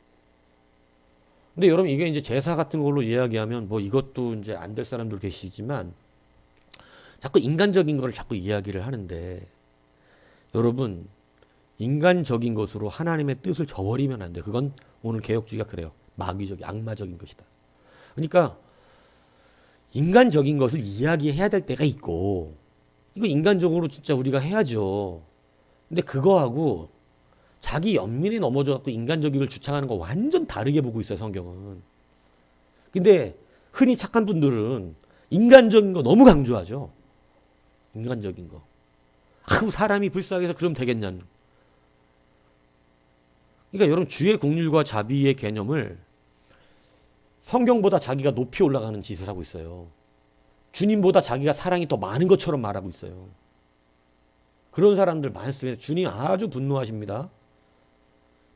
근데 여러분 이게 이제 제사 같은 걸로 이야기하면 뭐 이것도 이제 안 될 사람들 계시지만 자꾸 인간적인 거를 자꾸 이야기를 하는데 여러분 인간적인 것으로 하나님의 뜻을 저버리면 안 돼. 그건 오늘 개혁주의가 그래요. 마귀적인 악마적인 것이다. 그러니까 인간적인 것을 이야기해야 될 때가 있고 이거 인간적으로 진짜 우리가 해야죠. 근데 그거하고 자기 연민에 넘어져 갖고 인간적인 걸 주창하는 거 완전 다르게 보고 있어요, 성경은. 근데 흔히 착한 분들은 인간적인 거 너무 강조하죠. 인간적인 거. 사람이 불쌍해서 그러면 되겠냐는. 그러니까 여러분 주의 긍휼과 자비의 개념을 성경보다 자기가 높이 올라가는 짓을 하고 있어요. 주님보다 자기가 사랑이 더 많은 것처럼 말하고 있어요. 그런 사람들 많습니다. 주님 아주 분노하십니다.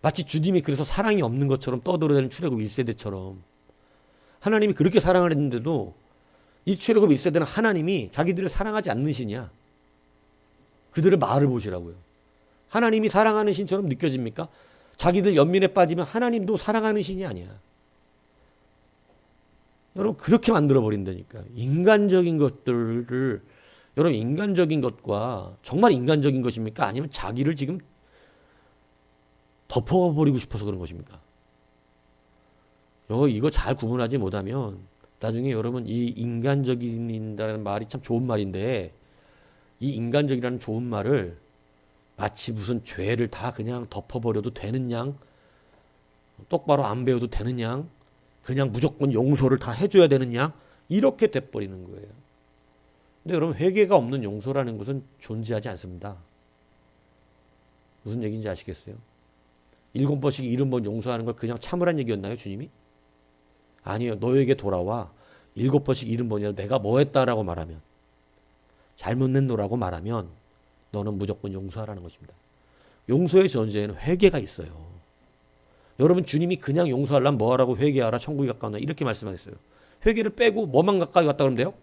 마치 주님이 그래서 사랑이 없는 것처럼 떠들어대는 출애굽 1세대처럼 하나님이 그렇게 사랑을 했는데도 이 출애굽 1세대는 하나님이 자기들을 사랑하지 않는 신이야. 그들의 말을 보시라고요. 하나님이 사랑하는 신처럼 느껴집니까? 자기들 연민에 빠지면 하나님도 사랑하는 신이 아니야. 여러분 그렇게 만들어버린다니까. 인간적인 것들을 여러분 인간적인 것과 정말 인간적인 것입니까? 아니면 자기를 지금 덮어버리고 싶어서 그런 것입니까? 이거 잘 구분하지 못하면 나중에 여러분 이 인간적인다는 말이 참 좋은 말인데 이 인간적이라는 좋은 말을 마치 무슨 죄를 다 그냥 덮어버려도 되는 양 똑바로 안 배워도 되는 양 그냥 무조건 용서를 다 해줘야 되는 양 이렇게 돼버리는 거예요. 근데 여러분 회개가 없는 용서라는 것은 존재하지 않습니다. 무슨 얘기인지 아시겠어요? 7번씩 70번 용서하는 걸 그냥 참으란 얘기였나요, 주님이? 아니요. 너에게 돌아와 7번씩 70번이라도 내가 뭐 했다라고 말하면 잘못했노라고 말하면 너는 무조건 용서하라는 것입니다. 용서의 전제에는 회개가 있어요. 여러분 주님이 그냥 용서하려면 뭐하라고 회개하라 천국이 가까우나 이렇게 말씀하셨어요. 회개를 빼고 뭐만 가까이 왔다 그러면 돼요?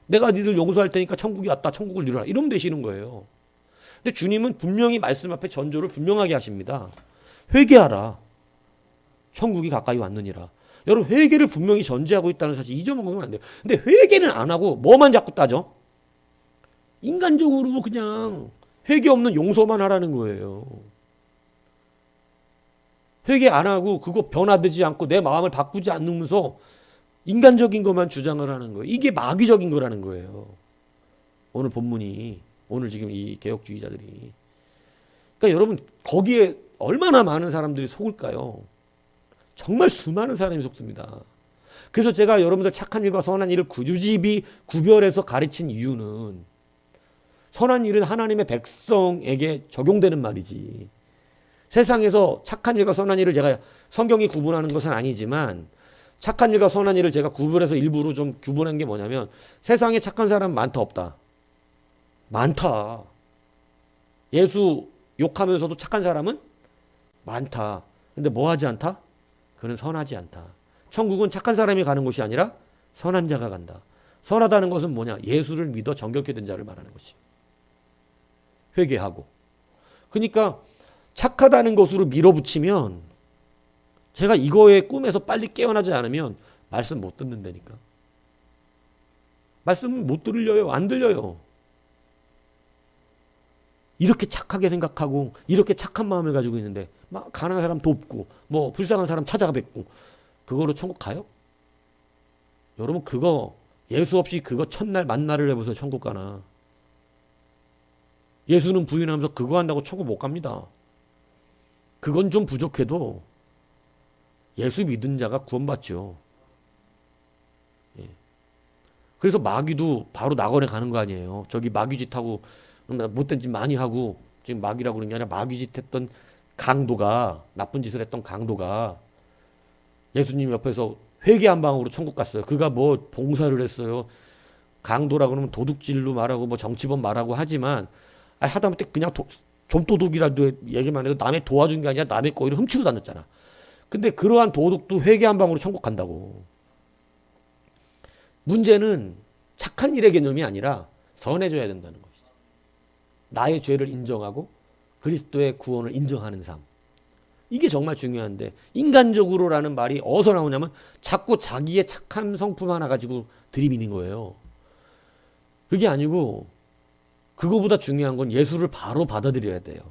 내가 니들 용서할 테니까 천국이 왔다 천국을 이루라 이러면 되시는 거예요. 근데 주님은 분명히 말씀 앞에 전조를 분명하게 하십니다. 회개하라. 천국이 가까이 왔느니라. 여러분 회개를 분명히 전제하고 있다는 사실 잊어먹으면 안 돼요. 근데 회개는 안 하고 뭐만 자꾸 따져? 인간적으로 그냥 회개 없는 용서만 하라는 거예요. 회개 안 하고 그거 변화되지 않고 내 마음을 바꾸지 않으면서 인간적인 것만 주장을 하는 거예요. 이게 마귀적인 거라는 거예요. 오늘 본문이, 오늘 지금 이 개혁주의자들이. 그러니까 여러분 거기에 얼마나 많은 사람들이 속을까요? 정말 수많은 사람이 속습니다. 그래서 제가 여러분들 착한 일과 선한 일을 구주집이 구별해서 가르친 이유는 선한 일은 하나님의 백성에게 적용되는 말이지. 세상에서 착한 일과 선한 일을 제가 성경이 구분하는 것은 아니지만 착한 일과 선한 일을 제가 구분해서 일부러 좀 구분한 게 뭐냐면 세상에 착한 사람 많다 없다? 많다. 예수 욕하면서도 착한 사람은 많다. 근데 뭐 하지 않다? 그는 선하지 않다. 천국은 착한 사람이 가는 곳이 아니라 선한 자가 간다. 선하다는 것은 뭐냐? 예수를 믿어 정결케 된 자를 말하는 것이. 회개하고. 그러니까 착하다는 것으로 밀어붙이면 제가 이거의 꿈에서 빨리 깨어나지 않으면 말씀 못 듣는다니까. 말씀은 못 들려요. 안 들려요. 이렇게 착하게 생각하고 이렇게 착한 마음을 가지고 있는데 막 가난한 사람 돕고 뭐 불쌍한 사람 찾아가 뵙고 그거로 천국 가요? 여러분 그거 예수 없이 그거 첫날 만나를 해보세요. 천국 가나. 예수는 부인하면서 그거 한다고 천국 못 갑니다. 그건 좀 부족해도 예수 믿은 자가 구원받죠. 예. 그래서 마귀도 바로 낙원에 가는 거 아니에요. 저기 마귀짓 하고 못된 짓 많이 하고 지금 마귀라고 그러는 게 아니라 마귀짓 했던 강도가 나쁜 짓을 했던 강도가 예수님 옆에서 회개 한 방으로 천국 갔어요. 그가 뭐 봉사를 했어요. 강도라 그러면 도둑질로 말하고 뭐 정치범 말하고 하지만 하다못해 그냥 좀도둑이라도 얘기만 해도 남의 도와준 게 아니라 남의 거위를 훔치고 다녔잖아. 근데 그러한 도둑도 회개 한 방으로 천국 간다고. 문제는 착한 일의 개념이 아니라 선해져야 된다는 것이죠. 나의 죄를 인정하고 그리스도의 구원을 인정하는 삶. 이게 정말 중요한데 인간적으로라는 말이 어디서 나오냐면 자꾸 자기의 착한 성품 하나 가지고 들이미는 거예요. 그게 아니고 그거보다 중요한 건 예수를 바로 받아들여야 돼요.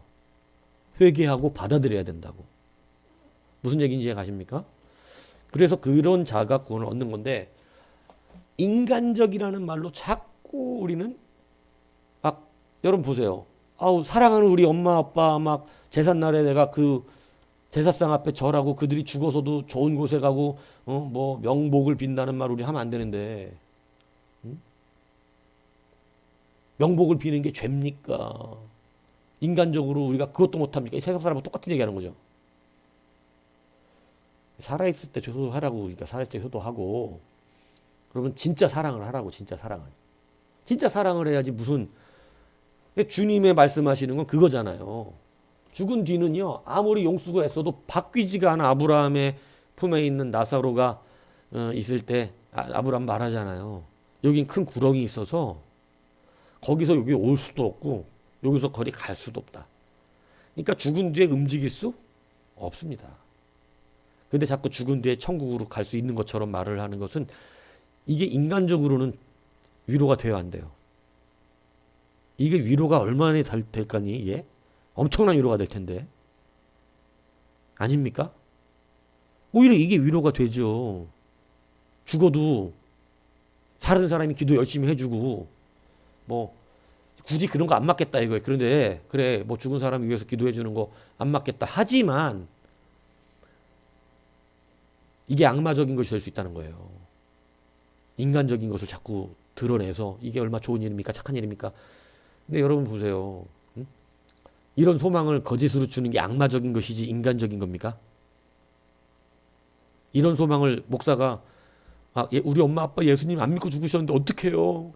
회개하고 받아들여야 된다고. 무슨 얘기인지 이해가십니까? 그래서 그런 자가 구원을 얻는 건데 인간적이라는 말로 자꾸 우리는 여러분 보세요. 사랑하는 우리 엄마 아빠 막 제삿날에 내가 그 제사상 앞에 절하고 그들이 죽어서도 좋은 곳에 가고 뭐 명복을 빈다는 말 우리 하면 안 되는데 명복을 비는 게 죄입니까? 인간적으로 우리가 그것도 못합니까? 이 세상 사람하고 똑같은 얘기하는 거죠. 살아있을 때 효도하라고 우리가 살아있을 때 효도하고 그러면 진짜 사랑을 하라고 진짜 사랑을. 진짜 사랑을 해야지 무슨 주님의 말씀하시는 건 그거잖아요. 죽은 뒤는요 아무리 용수가 애써도 바뀌지가 않아. 아브라함의 품에 있는 나사로가 있을 때 아브라함 말하잖아요. 여긴 큰 구렁이 있어서 거기서 여기 올 수도 없고 여기서 거리 갈 수도 없다. 그러니까 죽은 뒤에 움직일 수 없습니다. 근데 자꾸 죽은 뒤에 천국으로 갈 수 있는 것처럼 말을 하는 것은 이게 인간적으로는 위로가 돼야 안 돼요. 이게 위로가 얼마나 될까니 이게? 엄청난 위로가 될 텐데. 아닙니까? 오히려 이게 위로가 되죠. 죽어도 다른 사람이 기도 열심히 해주고 뭐 굳이 그런 거 안 맞겠다 이거예요. 그런데 그래 뭐 죽은 사람 위해서 기도해 주는 거 안 맞겠다 하지만 이게 악마적인 것이 될 수 있다는 거예요. 인간적인 것을 자꾸 드러내서 이게 얼마나 좋은 일입니까? 착한 일입니까? 근데 여러분 보세요. 이런 소망을 거짓으로 주는 게 악마적인 것이지 인간적인 겁니까? 이런 소망을 목사가 우리 엄마 아빠 예수님 안 믿고 죽으셨는데 어떡해요?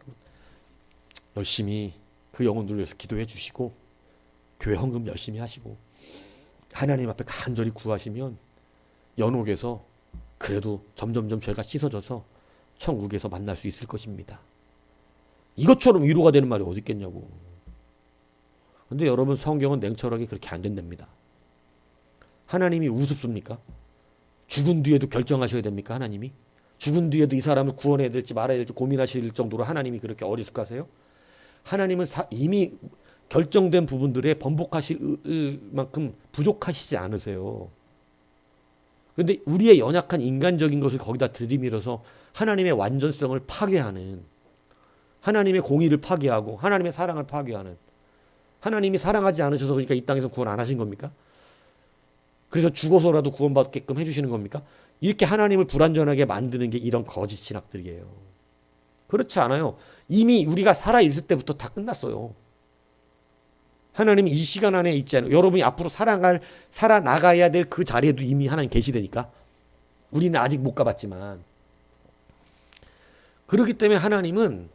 열심히 그 영혼들을 위해서 기도해 주시고 교회 헌금 열심히 하시고 하나님 앞에 간절히 구하시면 연옥에서 그래도 점점점 죄가 씻어져서 천국에서 만날 수 있을 것입니다. 이것처럼 위로가 되는 말이 어디 있겠냐고. 근데 여러분 성경은 냉철하게 그렇게 안 된답니다. 하나님이 우습습니까? 죽은 뒤에도 결정하셔야 됩니까, 하나님이? 죽은 뒤에도 이 사람을 구원해야 될지 말아야 될지 고민하실 정도로 하나님이 그렇게 어리숙하세요? 하나님은 이미 결정된 부분들에 번복하실 만큼 부족하시지 않으세요. 그런데 우리의 연약한 인간적인 것을 거기다 들이밀어서 하나님의 완전성을 파괴하는, 하나님의 공의를 파괴하고 하나님의 사랑을 파괴하는, 하나님이 사랑하지 않으셔서 그러니까 이 땅에서 구원 안 하신 겁니까? 그래서 죽어서라도 구원받게끔 해주시는 겁니까? 이렇게 하나님을 불완전하게 만드는 게 이런 거짓 신학들이에요. 그렇지 않아요. 이미 우리가 살아있을 때부터 다 끝났어요. 하나님이 이 시간 안에 있지 않아요. 여러분이 앞으로 살아나가야 될 그 자리에도 이미 하나님 계시다니까. 우리는 아직 못 가봤지만. 그렇기 때문에 하나님은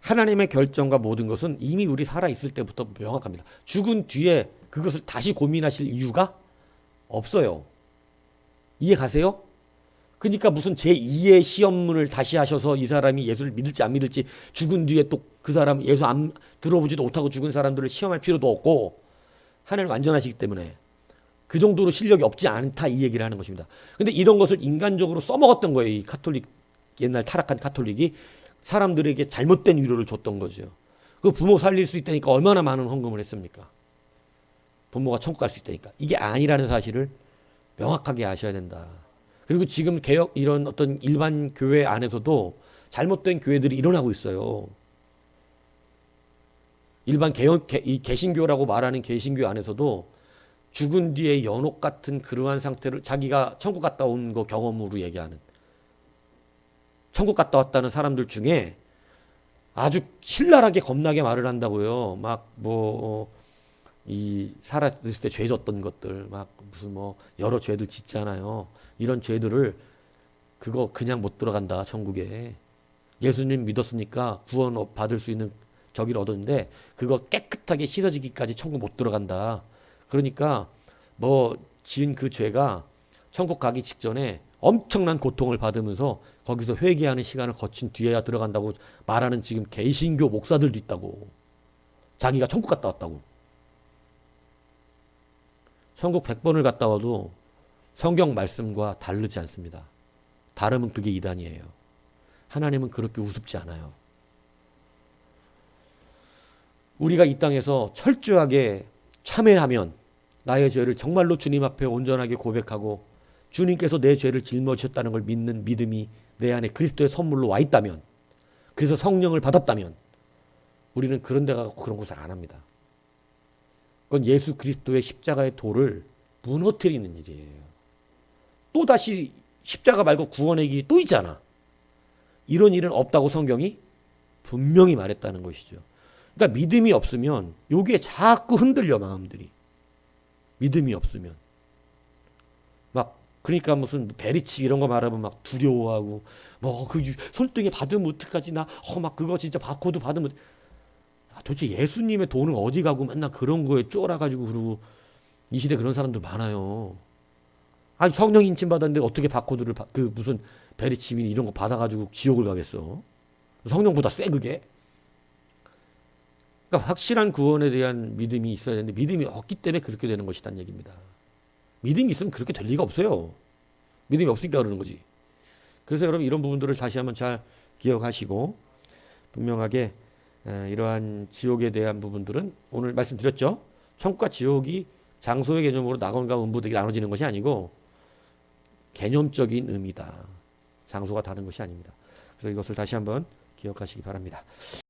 하나님의 결정과 모든 것은 이미 우리 살아있을 때부터 명확합니다. 죽은 뒤에 그것을 다시 고민하실 이유가 없어요. 이해 가세요? 그러니까 무슨 제2의 시험문을 다시 하셔서 이 사람이 예수를 믿을지 안 믿을지 죽은 뒤에 또 그 사람 예수 안 들어보지도 못하고 죽은 사람들을 시험할 필요도 없고 하나님 완전하시기 때문에 그 정도로 실력이 없지 않다 이 얘기를 하는 것입니다. 근데 이런 것을 인간적으로 써먹었던 거예요. 이 카톨릭 옛날 타락한 카톨릭이 사람들에게 잘못된 위로를 줬던 거죠. 그 부모 살릴 수 있다니까 얼마나 많은 헌금을 했습니까? 부모가 천국 갈 수 있다니까. 이게 아니라는 사실을 명확하게 아셔야 된다. 그리고 지금 개혁 이런 어떤 일반 교회 안에서도 잘못된 교회들이 일어나고 있어요. 일반 이 개신교라고 말하는 개신교 안에서도 죽은 뒤에 연옥 같은 그러한 상태를 자기가 천국 갔다 온 거 경험으로 얘기하는, 천국 갔다 왔다는 사람들 중에 아주 신랄하게 겁나게 말을 한다고요. 막 이 살았을 때 죄 졌던 것들, 막 무슨 여러 죄들 짓잖아요. 이런 죄들을 그거 그냥 못 들어간다 천국에. 예수님 믿었으니까 구원 받을 수 있는 저기를 얻었는데 그거 깨끗하게 씻어지기까지 천국 못 들어간다. 그러니까 지은 그 죄가 천국 가기 직전에 엄청난 고통을 받으면서 거기서 회개하는 시간을 거친 뒤에야 들어간다고 말하는 지금 개신교 목사들도 있다고. 자기가 천국 갔다 왔다고. 천국 100번을 갔다 와도 성경 말씀과 다르지 않습니다. 다르면 그게 이단이에요. 하나님은 그렇게 우습지 않아요. 우리가 이 땅에서 철저하게 참회하면 나의 죄를 정말로 주님 앞에 온전하게 고백하고 주님께서 내 죄를 짊어지셨다는 걸 믿는 믿음이 내 안에 그리스도의 선물로 와 있다면, 그래서 성령을 받았다면 우리는 그런 데 가서 그런 것을 안 합니다. 그건 예수 그리스도의 십자가의 도를 무너뜨리는 일이에요. 또다시 십자가 말고 구원의 길이 또 있잖아. 이런 일은 없다고 성경이 분명히 말했다는 것이죠. 그러니까 믿음이 없으면 여기에 자꾸 흔들려 마음들이. 믿음이 없으면 그러니까 무슨 베리치 이런 거 말하면 막 두려워하고 그 손등에 받으면 어떡하지 나 막 그거 진짜 바코드 받으면 도대체 예수님의 돈은 어디 가고 맨날 그런 거에 쫄아가지고 그러고 이 시대 그런 사람들 많아요. 아니 성령 인침 받았는데 어떻게 바코드를 무슨 베리치민 이런 거 받아가지고 지옥을 가겠어? 성령보다 쎄 그게? 그러니까 확실한 구원에 대한 믿음이 있어야 되는데 믿음이 없기 때문에 그렇게 되는 것이란 얘기입니다. 믿음이 있으면 그렇게 될 리가 없어요. 믿음이 없으니까 그러는 거지. 그래서 여러분 이런 부분들을 다시 한번 잘 기억하시고 분명하게 이러한 지옥에 대한 부분들은 오늘 말씀드렸죠. 천국과 지옥이 장소의 개념으로 낙원과 음부들이 나눠지는 것이 아니고 개념적인 의미다. 장소가 다른 것이 아닙니다. 그래서 이것을 다시 한번 기억하시기 바랍니다.